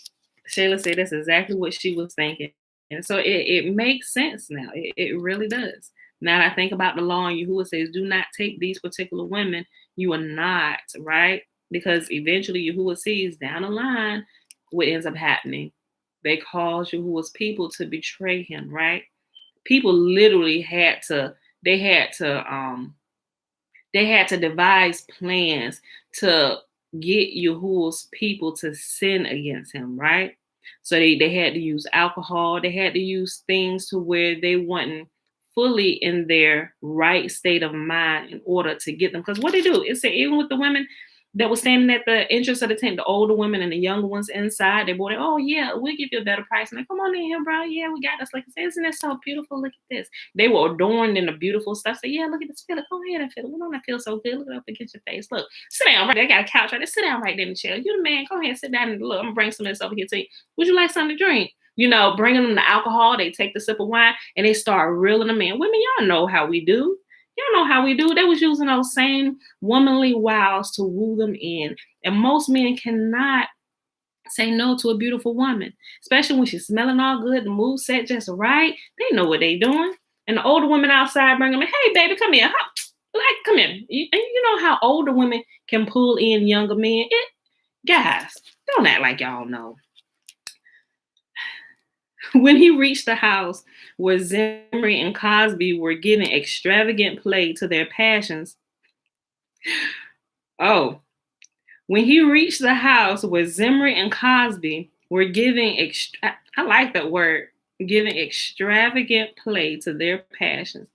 Shayla said that's exactly what she was thinking. And so it makes sense now. It really does. Now that I think about the law, and Yahuwah says, do not take these particular women. You are not, right? Because eventually Yahuwah sees down the line what ends up happening. They cause Yahuwah's people to betray him, right? People literally had to devise plans to get Yahuwah's people to sin against him, right? So they had to use alcohol. They had to use things to where they weren't fully in their right state of mind in order to get them. Because what they do is say, even with the women that was standing at the entrance of the tent, the older women and the younger ones inside, they bought it. Oh yeah, we'll give you a better price. And they come on in here, bro. Yeah, we got this. Like, isn't that so beautiful? Look at this. They were adorned in the beautiful stuff. Say, yeah, look at this. Feel it. Go ahead and feel it. We don't feel so good. Look it up against your face. Look, sit down right there. I got a couch right there. Sit down right there in the chair. You the man. Go ahead, sit down and look. I'm gonna bring some of this over here to you. Would you like something to drink? You know, bringing them the alcohol. They take the sip of wine and they start reeling them in. Women, y'all know how we do. Y'all know how we do. They was using those same womanly wiles to woo them in. And most men cannot say no to a beautiful woman, especially when she's smelling all good, the mood set just right. They know what they doing. And the older women outside bring them in. Hey, baby, come here. Come here. And you know how older women can pull in younger men. Guys, don't act like y'all know. When he reached the house where Zimri and Cosby were giving extravagant play to their passions. When he reached the house where Zimri and Cosby were giving, I like that word, giving extravagant play to their passions.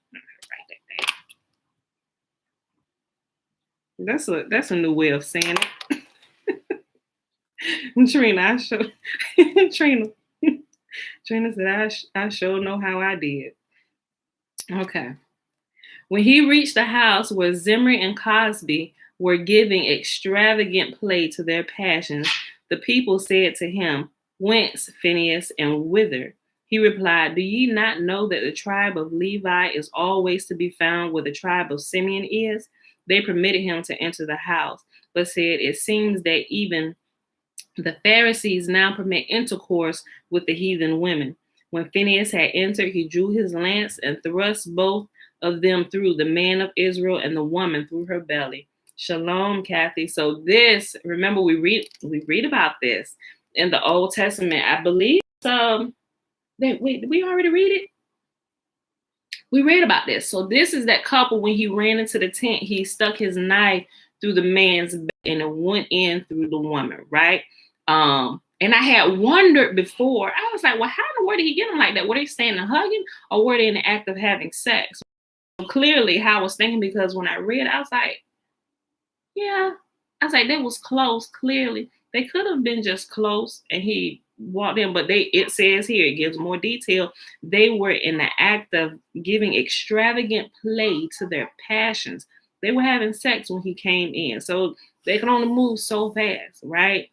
That's a new way of saying it. Trina, Trina. Trina said, I sure know how I did. Okay. When he reached the house where Zimri and Cosby were giving extravagant play to their passions, the people said to him, Whence, Phineas, and whither? He replied, Do ye not know that the tribe of Levi is always to be found where the tribe of Simeon is? They permitted him to enter the house, but said, It seems that even the Pharisees now permit intercourse with the heathen women. When Phineas had entered, he drew his lance and thrust both of them through, the man of Israel and the woman through her belly. Shalom, Kathy. So this, remember, we read about this in the Old Testament. I believe did we already read it? We read about this. So this is that couple when he ran into the tent, he stuck his knife through the man's back and it went in through the woman, right? And I had wondered before, I was like, well, how in the world did he get them like that? Were they standing and hugging or were they in the act of having sex? So clearly, how I was thinking, because when I read, I was like, yeah, I was like, that was close. Clearly, they could have been just close and he walked in, but it says here, it gives more detail. They were in the act of giving extravagant play to their passions. They were having sex when he came in. So they can only move so fast, right?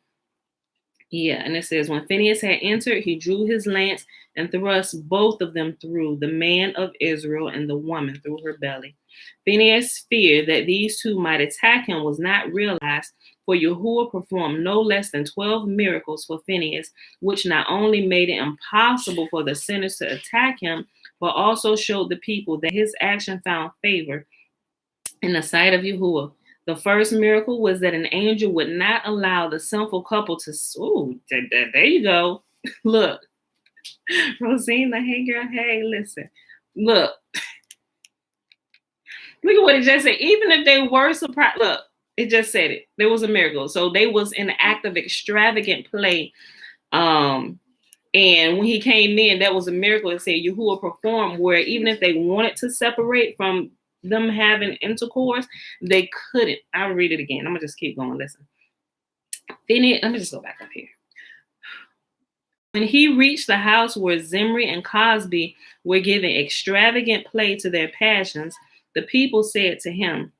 Yeah, and it says, when Phineas had entered, he drew his lance and thrust both of them through, the man of Israel and the woman through her belly. Phineas' fear that these two might attack him was not realized, for Yahuwah performed no less than 12 miracles for Phineas, which not only made it impossible for the sinners to attack him, but also showed the people that his action found favor in the sight of Yahuwah. The first miracle was that an angel would not allow the sinful couple to. Ooh, there you go. Look, Rosina, hey girl, hey, listen. Look at what it just said. Even if they were surprised, look, it just said it. There was a miracle. So they was in the act of extravagant play. And when he came in, that was a miracle. It said Yahuwah performed, where even if they wanted to separate from them having intercourse, they couldn't. I'll read it again. I'm gonna just keep going. Listen. Let me just go back up here. When he reached the house where Zimri and Cosby were giving extravagant play to their passions, the people said to him,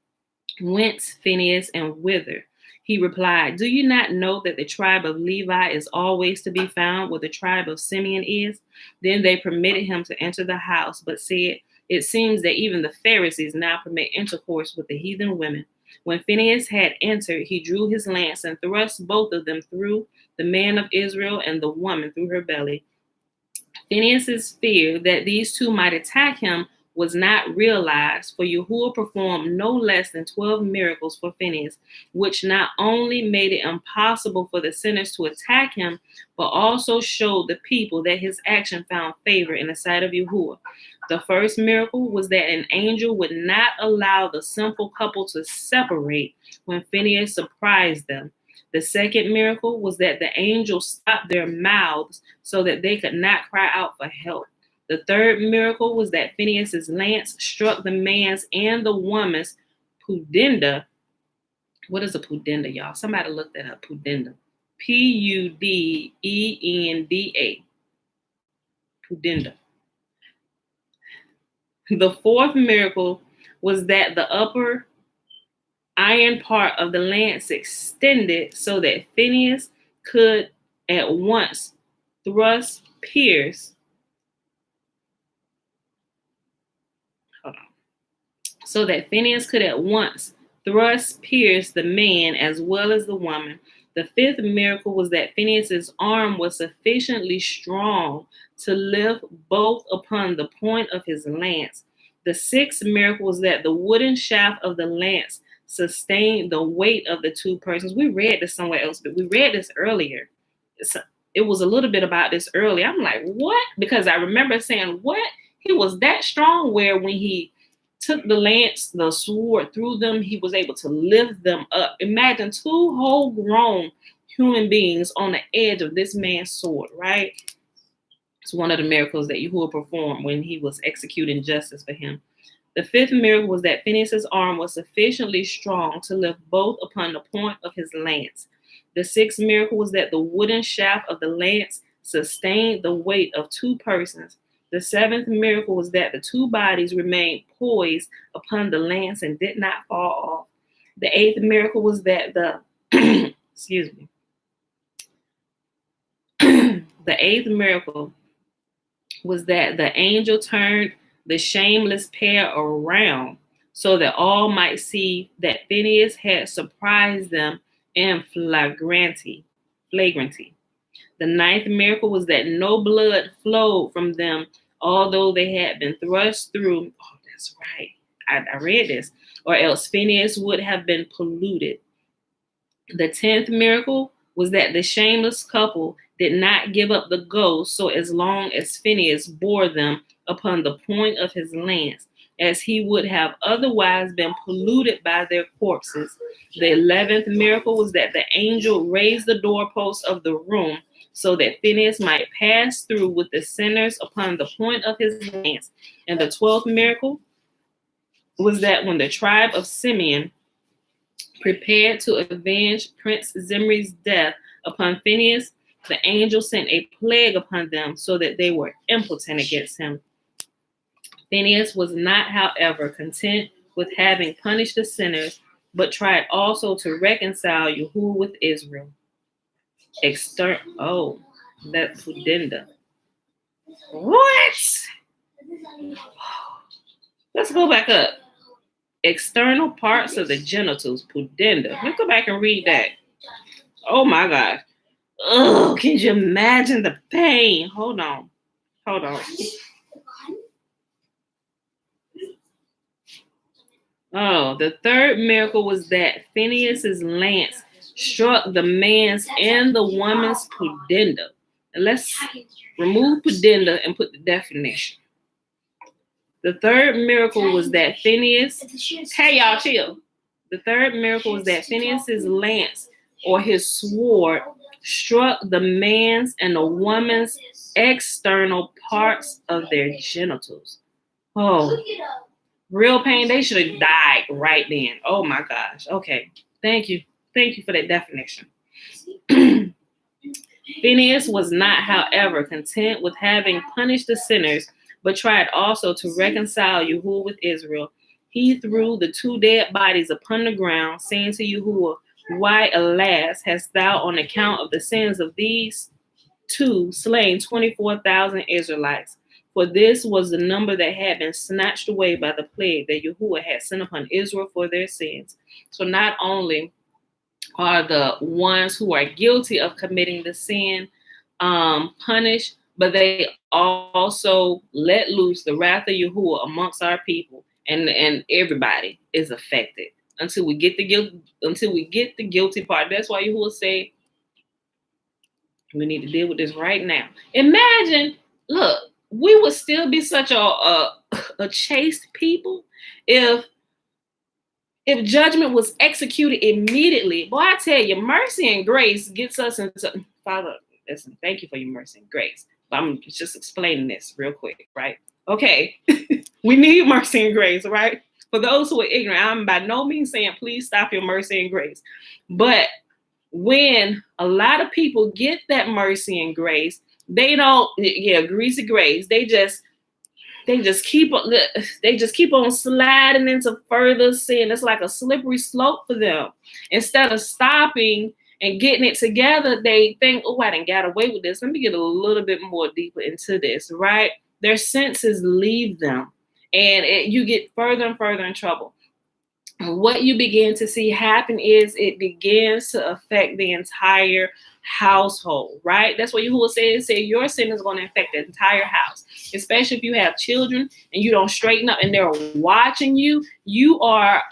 Whence, Phineas, and whither? He replied, Do you not know that the tribe of Levi is always to be found where the tribe of Simeon is? Then they permitted him to enter the house, but said, It seems that even the Pharisees now permit intercourse with the heathen women. When Phineas had entered, he drew his lance and thrust both of them through, the man of Israel and the woman through her belly. Phineas's fear that these two might attack him was not realized, for Yahuwah performed no less than 12 miracles for Phineas, which not only made it impossible for the sinners to attack him, but also showed the people that his action found favor in the sight of Yahuwah. The first miracle was that an angel would not allow the sinful couple to separate when Phineas surprised them. The second miracle was that the angel stopped their mouths so that they could not cry out for help. The third miracle was that Phineas's lance struck the man's and the woman's pudenda. What is a pudenda, y'all? Somebody look that up. Pudenda. Pudenda. Pudenda. The fourth miracle was that the upper iron part of the lance extended so that Phineas could at once pierce the man as well as the woman. The fifth miracle was that Phineas's arm was sufficiently strong to lift both upon the point of his lance. The sixth miracle was that the wooden shaft of the lance sustained the weight of the two persons. We read this somewhere else, but we read this earlier. It was a little bit about this earlier. I'm like, what? Because I remember saying, what? He was that strong where when he took the lance, the sword through them, he was able to lift them up. Imagine two whole grown human beings on the edge of this man's sword, right? It's one of the miracles that Yahuwah performed when he was executing justice for him. The fifth miracle was that Phinehas' arm was sufficiently strong to lift both upon the point of his lance. The sixth miracle was that the wooden shaft of the lance sustained the weight of two persons. The seventh miracle was that the two bodies remained poised upon the lance and did not fall off. The eighth miracle was that the excuse me. The eighth miracle was that the angel turned the shameless pair around so that all might see that Phinehas had surprised them in flagrancy. The ninth miracle was that no blood flowed from them, although they had been thrust through. Oh, that's right. I read this. Or else Phinehas would have been polluted. The 10th miracle was that the shameless couple did not give up the ghost so as long as Phinehas bore them upon the point of his lance, as he would have otherwise been polluted by their corpses. The 11th miracle was that the angel raised the doorpost of the room so that Phinehas might pass through with the sinners upon the point of his lance. And the 12th miracle was that when the tribe of Simeon prepared to avenge Prince Zimri's death upon Phinehas, the angel sent a plague upon them so that they were impotent against him. Phinehas was not, however, content with having punished the sinners, but tried also to reconcile Yahuwah with Israel. That's Pudenda. What? Let's go back up. External parts of the genitals, Pudenda. Let's go back and read that. Oh my gosh. Oh, can you imagine the pain? Hold on. Oh, the third miracle was that Phinehas' lance struck the man's and the woman's pudenda. And let's remove pudenda and put the definition. The third miracle was that Phinehas, hey y'all chill. The third miracle was that Phinehas' lance or his sword struck the man's and the woman's external parts of their genitals. Oh, real pain. They should have died right then. Oh my gosh. Okay. Thank you for that definition. Phinehas was not, however, content with having punished the sinners, but tried also to reconcile Yahuwah with Israel. He threw the two dead bodies upon the ground, saying to Yahuwah, "Why, alas, hast thou, on account of the sins of these two, slain 24,000 Israelites? For this was the number that had been snatched away by the plague that Yahuwah had sent upon Israel for their sins." So not only are the ones who are guilty of committing the sin punished, but they also let loose the wrath of Yahuwah amongst our people, and everybody is affected until we get the guilty part. That's why Yahuwah say we need to deal with this right now. Imagine, look, we would still be such a chaste people if judgment was executed immediately. Boy, I tell you, mercy and grace gets us into, Father, listen, thank you for your mercy and grace. But I'm just explaining this real quick, right? Okay, we need mercy and grace, right? For those who are ignorant, I'm by no means saying please stop your mercy and grace. But when a lot of people get that mercy and grace, they don't, greasy grace. They just keep on sliding into further sin. It's like a slippery slope for them. Instead of stopping and getting it together, they think, oh, I done got away with this. Let me get a little bit more deeper into this, right? Their senses leave them, and you get further and further in trouble. And what you begin to see happen is it begins to affect the entire household, right? That's what Yahuwah says. Say your sin is going to affect the entire house, especially if you have children and you don't straighten up and they're watching you. You are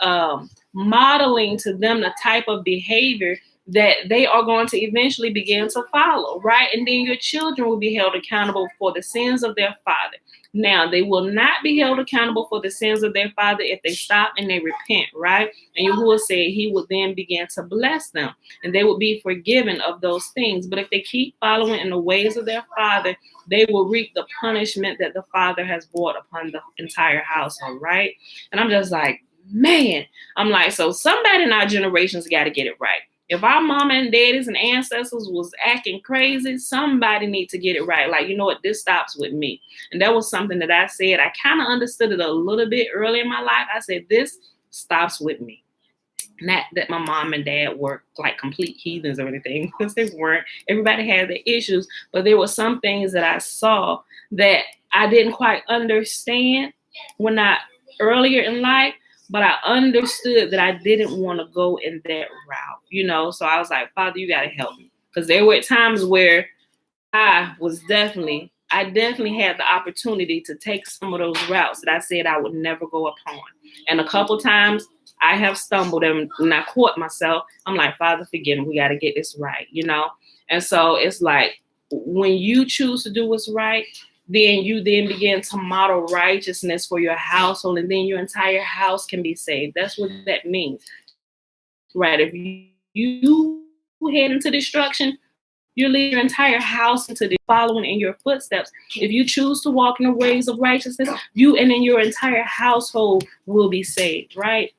modeling to them the type of behavior that they are going to eventually begin to follow, right? And then your children will be held accountable for the sins of their father. Now, they will not be held accountable for the sins of their father if they stop and they repent, right? And Yahuwah said he would then begin to bless them and they will be forgiven of those things. But if they keep following in the ways of their father, they will reap the punishment that the father has brought upon the entire household, right? And I'm just like, man, I'm like, so somebody in our generations got to get it right. If our mama and daddies and ancestors was acting crazy, somebody need to get it right. Like, you know what, this stops with me. And that was something that I said. I kind of understood it a little bit early in my life. I said, this stops with me. Not that my mom and dad were like complete heathens or anything, because they weren't. Everybody had their issues, but there were some things that I saw that I didn't quite understand when I earlier in life. But I understood that I didn't want to go in that route, you know? So I was like, Father, you got to help me. Because there were times where I definitely had the opportunity to take some of those routes that I said I would never go upon. And a couple times I have stumbled and I caught myself. I'm like, Father, forgive me. We got to get this right, you know? And so it's like, when you choose to do what's right, then you then begin to model righteousness for your household, and then your entire house can be saved. That's what that means, right? If you head into destruction, you lead your entire house into the following in your footsteps. If you choose to walk in the ways of righteousness, you and then your entire household will be saved, right?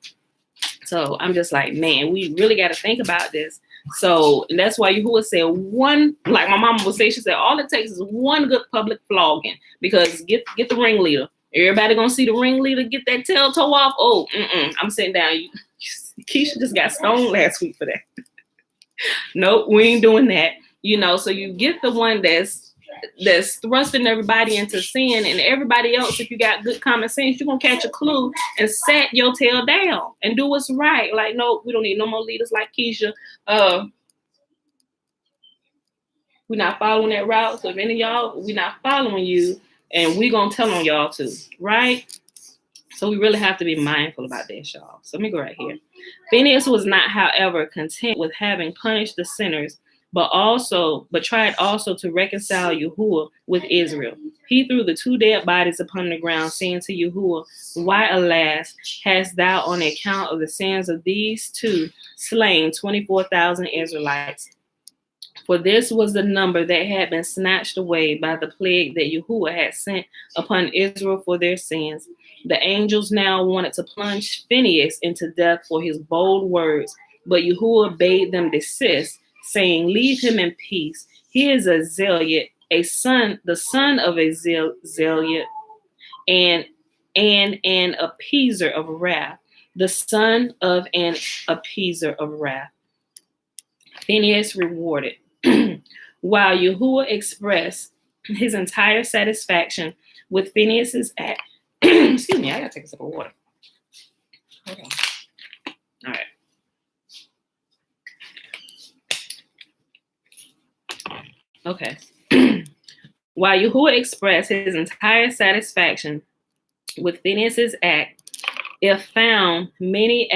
So I'm just like, man, we really got to think about this. So and that's why Yahuwah said one, like my mama would say, she said, all it takes is one good public flogging, because get the ringleader. Everybody gonna see the ringleader get that tail toe off. Oh, I'm sitting down. Keisha just got stoned last week for that. Nope, we ain't doing that. You know, so you get the one that's thrusting everybody into sin, and everybody else, if you got good common sense, you're gonna catch a clue and set your tail down and do what's right. Like, no, we don't need no more leaders like Keisha. We're not following that route. So if any of y'all, we're not following you, and we're gonna tell on y'all too, right? So we really have to be mindful about that, y'all. So let me go right here. Phinehas was not, however, content with having punished the sinners, but tried also to reconcile Yahuwah with Israel. He threw the 2 dead bodies upon the ground, saying to Yahuwah, why, alas, hast thou on account of the sins of these two slain 24,000 Israelites? For this was the number that had been snatched away by the plague that Yahuwah had sent upon Israel for their sins. The angels now wanted to plunge Phinehas into death for his bold words, but Yahuwah bade them desist, saying, leave him in peace. He is a Zealot, the son of a Zealot, and an appeaser of wrath, the son of an appeaser of wrath. Phinehas rewarded. While Yahuwah expressed his entire satisfaction with Phinehas's act. Excuse me, I gotta take a sip of water. Hold on. All right. Okay. While Yahuwah expressed his entire satisfaction with Phinehas's act, it found many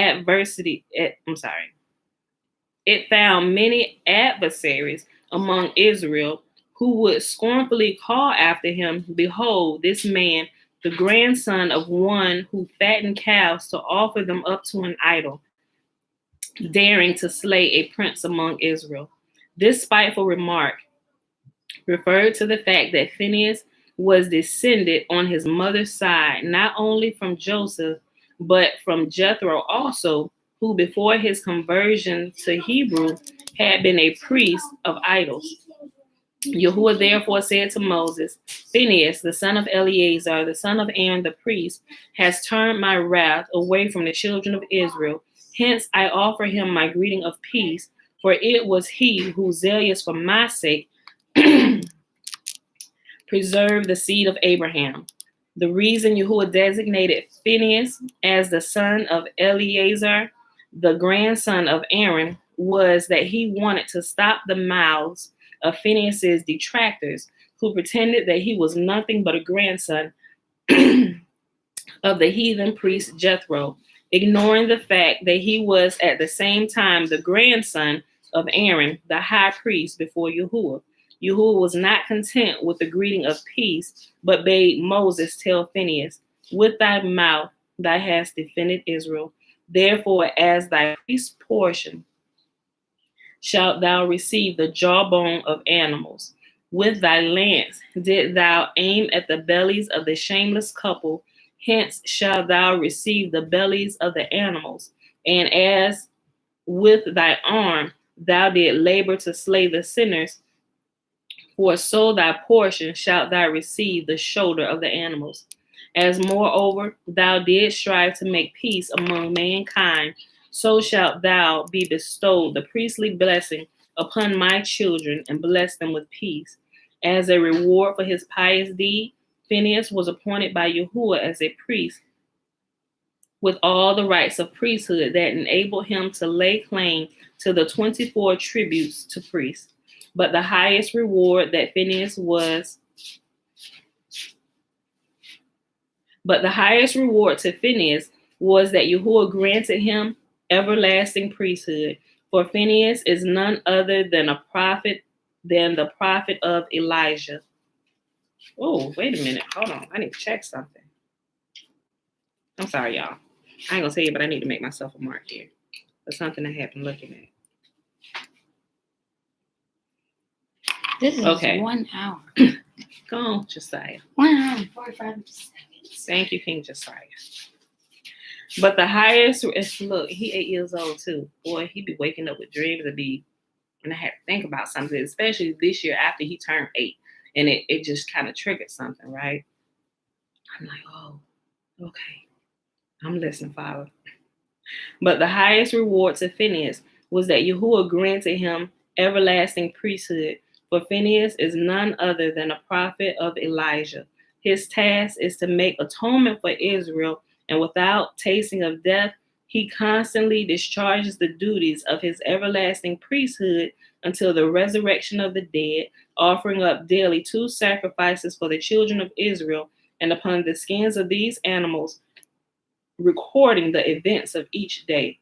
adversaries among Israel who would scornfully call after him, behold, this man, the grandson of one who fattened calves to offer them up to an idol, daring to slay a prince among Israel. This spiteful remark referred to the fact that Phinehas was descended on his mother's side, not only from Joseph, but from Jethro also, who before his conversion to Hebrew had been a priest of idols. Yahuwah therefore said to Moses, Phinehas, the son of Eleazar, the son of Aaron the priest, has turned my wrath away from the children of Israel. Hence I offer him my greeting of peace, for it was he who, zealous for my sake, preserved the seed of Abraham. The reason Yahuwah designated Phinehas as the son of Eleazar, the grandson of Aaron, was that he wanted to stop the mouths of Phinehas's detractors, who pretended that he was nothing but a grandson of the heathen priest Jethro, ignoring the fact that he was at the same time the grandson of Aaron, the high priest, before Yahuwah. Yahuwah was not content with the greeting of peace, but bade Moses tell Phinehas, with thy mouth thou hast defended Israel. Therefore, as thy priest portion, shalt thou receive the jawbone of animals. With thy lance did thou aim at the bellies of the shameless couple. Hence shalt thou receive the bellies of the animals. And as with thy arm thou did labor to slay the sinners, for so thy portion shalt thou receive the shoulder of the animals. As moreover thou didst strive to make peace among mankind, so shalt thou be bestowed the priestly blessing upon my children and bless them with peace. As a reward for his pious deed, Phinehas was appointed by Yahuwah as a priest with all the rights of priesthood that enabled him to lay claim to the 24 tributes to priests. But the highest reward to Phinehas was that Yahuwah granted him everlasting priesthood. For Phinehas is none other than the prophet of Elijah. Oh, wait a minute. Hold on. I need to check something. I'm sorry, y'all. I ain't gonna say it, but I need to make myself a mark here. There's something I happened looking at. This is Okay. 1 hour. Go on, Josiah. 1 hour and 45 seconds. Thank you, King Josiah. But the highest, look, he 8 years old too. Boy, he be waking up with dreams and I had to think about something, especially this year after he turned 8. And it just kind of triggered something, right? I'm like, oh, okay. I'm listening, Father. But the highest reward to Phinehas was that Yahuwah granted him everlasting priesthood. For Phinehas is none other than a prophet of Elijah. His task is to make atonement for Israel, and without tasting of death, he constantly discharges the duties of his everlasting priesthood until the resurrection of the dead, offering up daily 2 sacrifices for the children of Israel, and upon the skins of these animals, recording the events of each day.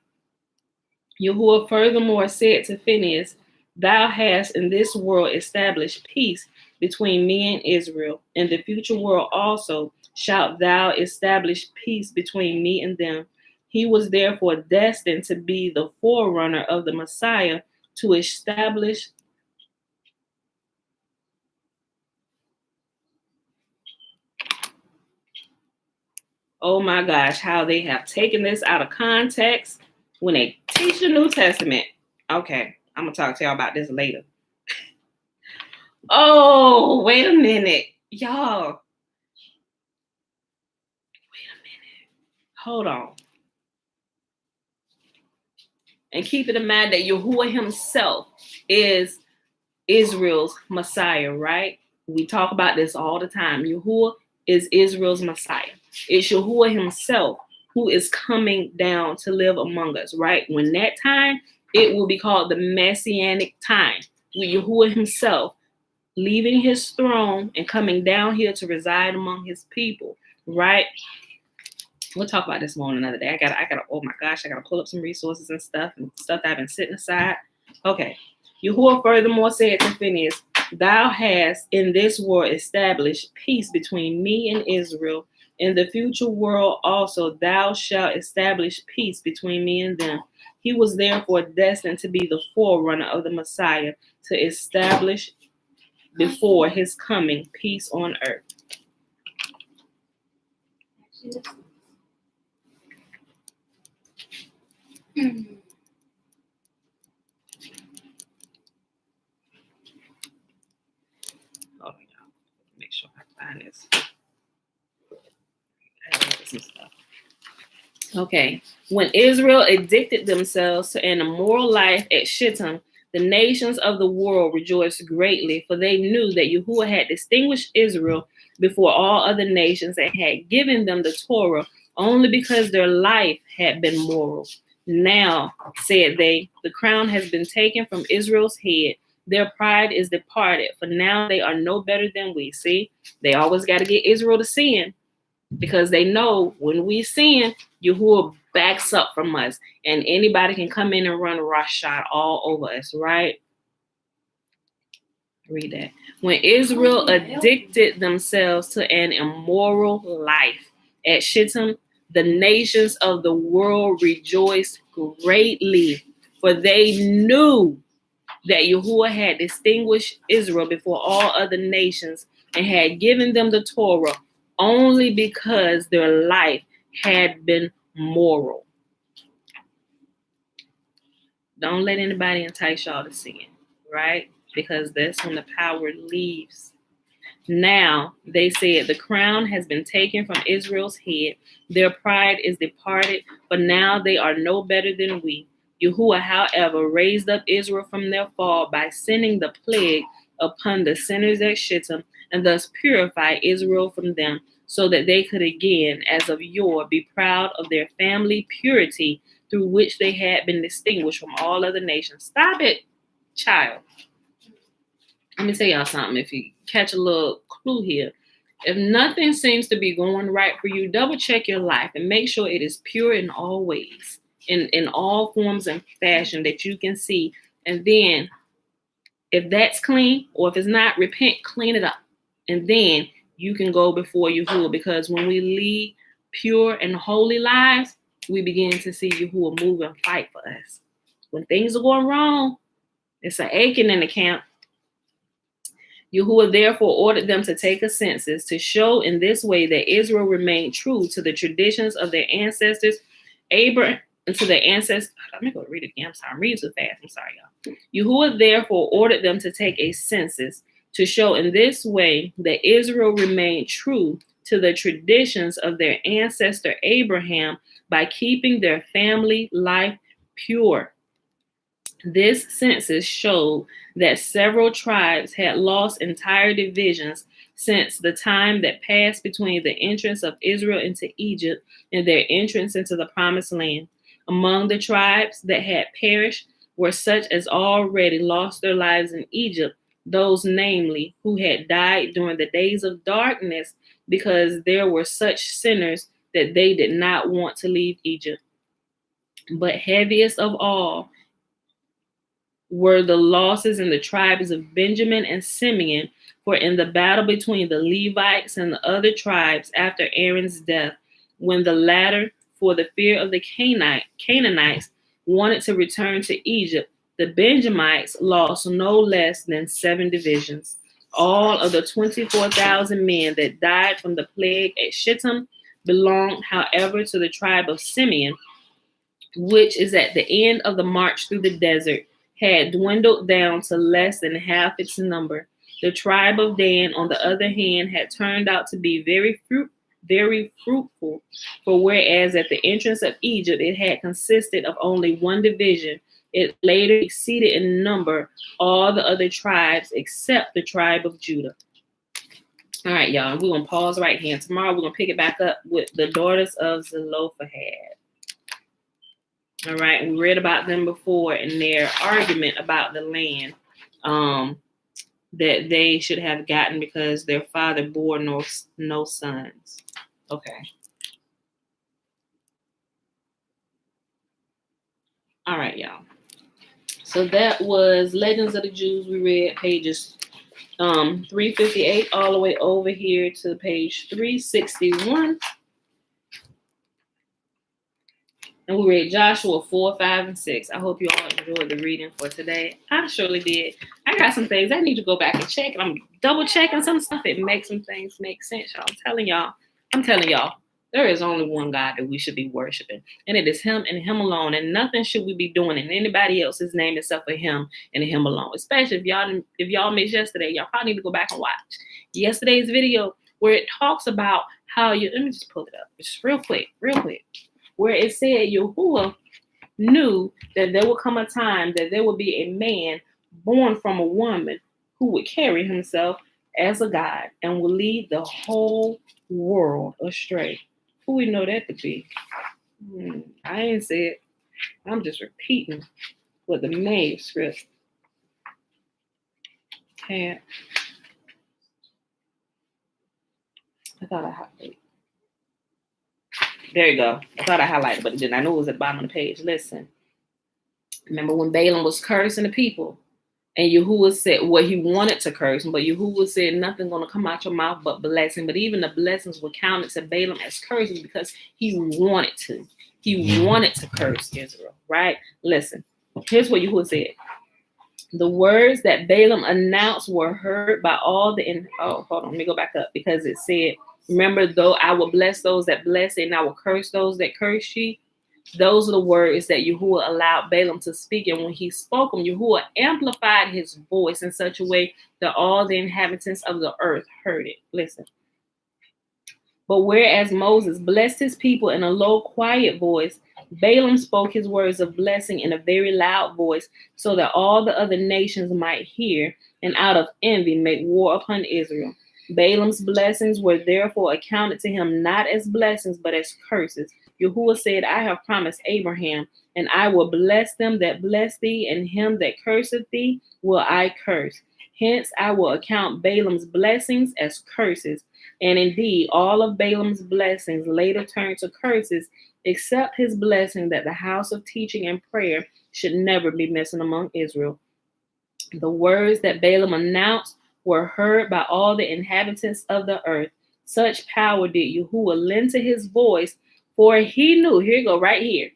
Yahuwah furthermore said to Phinehas, thou hast in this world established peace between me and Israel. In the future world also shalt thou establish peace between me and them. He was therefore destined to be the forerunner of the Messiah to establish oh my gosh, how they have taken this out of context when they teach the New Testament. Okay, I'm going to talk to y'all about this later. Oh, wait a minute. Y'all. Wait a minute. Hold on. And keep it in mind that Yahuwah himself is Israel's Messiah, right? We talk about this all the time. Yahuwah is Israel's Messiah. It's Yahuwah himself who is coming down to live among us, right? When that time, it will be called the Messianic time, with Yahuwah himself leaving his throne and coming down here to reside among his people, right? We'll talk about this more on another day. I gotta, oh my gosh, I gotta pull up some resources and stuff that I've been sitting aside. Okay. Yahuwah furthermore said to Phinehas, thou hast in this world established peace between me and Israel. In the future world also thou shalt establish peace between me and them. He was therefore destined to be the forerunner of the Messiah, to establish before his coming peace on earth. Hold on, y'all. Make sure I find this. Some stuff. Okay. When Israel addicted themselves to an immoral life at Shittim, the nations of the world rejoiced greatly, for they knew that Yahuwah had distinguished Israel before all other nations and had given them the Torah only because their life had been moral. Now, said they, the crown has been taken from Israel's head. Their pride is departed, for now they are no better than we. See, they always got to get Israel to sin, because they know when we sin, Yahuwah backs up from us, and anybody can come in and run roughshod all over us, right? Read that. When Israel addicted themselves to an immoral life at Shittim, the nations of the world rejoiced greatly, for they knew that Yahuwah had distinguished Israel before all other nations and had given them the Torah only because their life had been moral. Don't let anybody entice y'all to sin, right? Because that's when the power leaves. Now, they said, the crown has been taken from Israel's head. Their pride is departed, but now they are no better than we. Yahuwah, however, raised up Israel from their fall by sending the plague upon the sinners at Shittim, and thus purify Israel from them, so that they could again, as of yore, be proud of their family purity, through which they had been distinguished from all other nations. Stop it, child. Let me tell y'all something. If you catch a little clue here, if nothing seems to be going right for you, double check your life and make sure it is pure in all ways, in all forms and fashion that you can see. And then if that's clean, or if it's not, repent, clean it up. And then you can go before Yahuwah, because when we lead pure and holy lives, we begin to see Yahuwah move and fight for us. When things are going wrong, it's an aching in the camp. Yahuwah therefore ordered them to take a census to show in this way that Israel remained true to the traditions of their ancestors. Let me go read it again. I'm sorry. I'm reading too fast. I'm sorry, y'all. Yahuwah therefore ordered them to take a census to show in this way that Israel remained true to the traditions of their ancestor Abraham by keeping their family life pure. This census showed that several tribes had lost entire divisions since the time that passed between the entrance of Israel into Egypt and their entrance into the promised land. Among the tribes that had perished were such as already lost their lives in Egypt, those namely who had died during the days of darkness, because there were such sinners that they did not want to leave Egypt. But heaviest of all were the losses in the tribes of Benjamin and Simeon, for in the battle between the Levites and the other tribes after Aaron's death, when the latter, for the fear of the Canaanites, wanted to return to Egypt, the Benjamites lost no less than 7 divisions. All of the 24,000 men that died from the plague at Shittim belonged, however, to the tribe of Simeon, which is at the end of the march through the desert, had dwindled down to less than half its number. The tribe of Dan, on the other hand, had turned out to be very fruitful, for whereas at the entrance of Egypt it had consisted of only 1 division, it later exceeded in number all the other tribes except the tribe of Judah. All right, y'all, we're going to pause right here. Tomorrow we're going to pick it back up with the Daughters of Zelophehad. All right, we read about them before in their argument about the land that they should have gotten because their father bore no sons. Okay. All right, y'all. So that was Legends of the Jews. We read pages 358 all the way over here to page 361. And we read Joshua 4, 5, and 6. I hope you all enjoyed the reading for today. I surely did. I got some things I need to go back and check. I'm double checking some stuff. It makes some things make sense, y'all. I'm telling y'all, there is only one God that we should be worshiping. And it is him and him alone. And nothing should we be doing in anybody else's name except for him and him alone. Especially if y'all missed yesterday, y'all probably need to go back and watch yesterday's video where it talks about how let me just pull it up. Just real quick. Where it said Yahuwah knew that there would come a time that there would be a man born from a woman who would carry himself as a god and would lead the whole world astray. Who we know that to be? I ain't say it. I'm just repeating what the manuscript had. I thought I had to. There you go. I thought I highlighted, but it didn't. I knew it was at the bottom of the page. Listen. Remember when Balaam was cursing the people? And Yahuwah said, well, he wanted to curse him, but Yahuwah said, nothing going to come out your mouth but blessing. But even the blessings were counted to Balaam as curses because he wanted to. He wanted to curse Israel, right? Listen, here's what Yahuwah said. The words that Balaam announced were heard by all the... hold on, let me go back up because it said, remember, though I will bless those that bless and I will curse those that curse ye. Those are the words that Yahuwah allowed Balaam to speak. And when he spoke them, Yahuwah amplified his voice in such a way that all the inhabitants of the earth heard it. Listen. But whereas Moses blessed his people in a low, quiet voice, Balaam spoke his words of blessing in a very loud voice so that all the other nations might hear and out of envy make war upon Israel. Balaam's blessings were therefore accounted to him not as blessings, but as curses. Yahuwah said, I have promised Abraham, and I will bless them that bless thee, and him that curseth thee will I curse. Hence I will account Balaam's blessings as curses. And indeed, all of Balaam's blessings later turned to curses, except his blessing that the house of teaching and prayer should never be missing among Israel. The words that Balaam announced were heard by all the inhabitants of the earth. Such power did Yahuwah lend to his voice, for he knew, here you go, right here.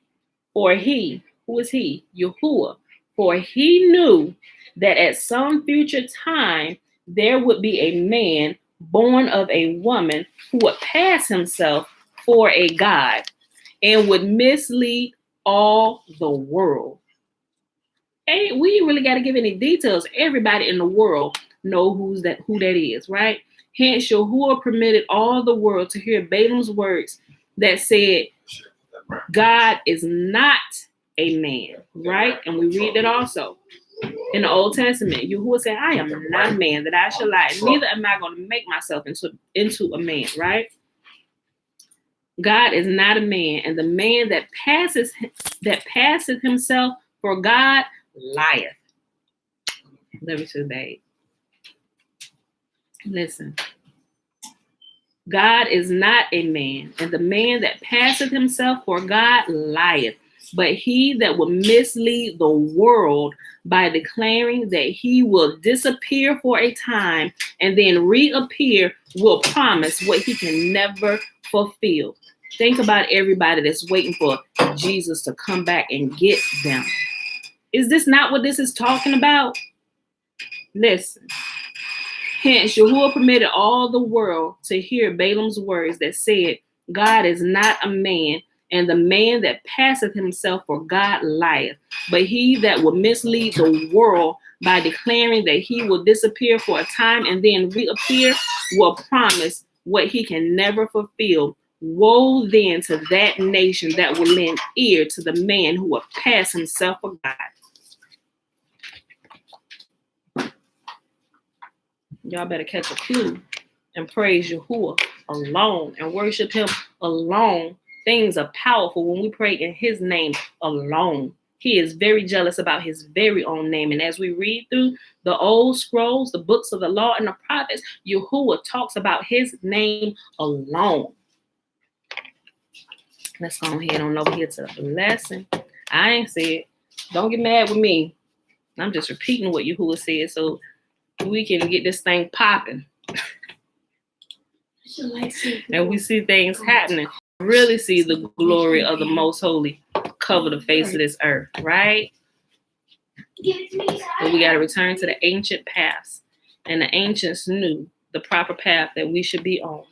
For he, who is he? Yahuwah. For he knew that at some future time there would be a man born of a woman who would pass himself for a god and would mislead all the world. Hey, we really got to give any details. Everybody in the world know who that is, right? Hence, Yahuwah permitted all the world to hear Balaam's words that said, God is not a man, right? And we read that also in the Old Testament. Yahuwah said, I am not a man that I shall lie, neither am I going to make myself into a man, right? God is not a man, and the man that passeth himself for God lieth. Let me see, babe. Listen. God is not a man, and the man that passeth himself for God lieth. But he that will mislead the world by declaring that he will disappear for a time and then reappear will promise what he can never fulfill. Think about everybody that's waiting for Jesus to come back and get them. Is this not what this is talking about? Listen. Hence, Yahuwah permitted all the world to hear Balaam's words that said, God is not a man, and the man that passeth himself for God lieth. But he that will mislead the world by declaring that he will disappear for a time and then reappear will promise what he can never fulfill. Woe then to that nation that will lend ear to the man who will pass himself for God. Y'all better catch a clue and praise Yahuwah alone and worship him alone. Things are powerful when we pray in his name alone. He is very jealous about his very own name. And as we read through the old scrolls, the books of the law and the prophets, Yahuwah talks about his name alone. Let's go ahead on over here to the lesson. I ain't said, don't get mad with me. I'm just repeating what Yahuwah said so we can get this thing popping. And we see things happening. Really see the glory of the Most Holy cover the face of this earth, right? But we got to return to the ancient paths. And the ancients knew the proper path that we should be on.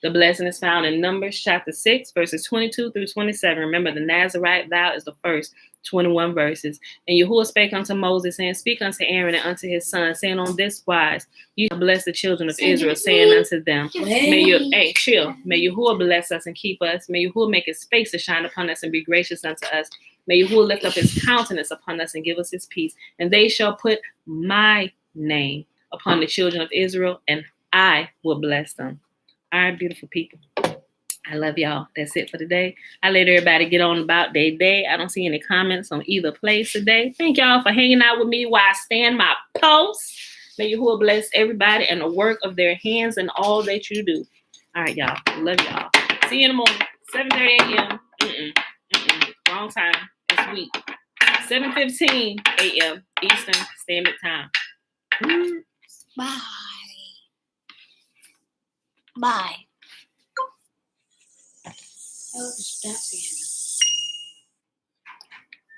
The blessing is found in Numbers chapter 6, verses 22 through 27. Remember, the Nazarite vow is the first 21 verses. And Yahuwah spake unto Moses, saying, Speak unto Aaron and unto his son, saying, On this wise, you shall bless the children of Israel, saying unto them, May Yahuwah bless us and keep us. May Yahuwah make his face to shine upon us and be gracious unto us. May Yahuwah lift up his countenance upon us and give us his peace. And they shall put my name upon the children of Israel, and I will bless them. All right, beautiful people. I love y'all. That's it for today. I let everybody get on about their day. I don't see any comments on either place today. Thank y'all for hanging out with me while I stand my post. May Yahuwah bless everybody and the work of their hands and all that you do. All right, y'all. Love y'all. See you in the morning. 7:30 a.m. Wrong time. This week. 7:15 a.m. Eastern Standard Time. Bye. Bye. Oh, that's the end.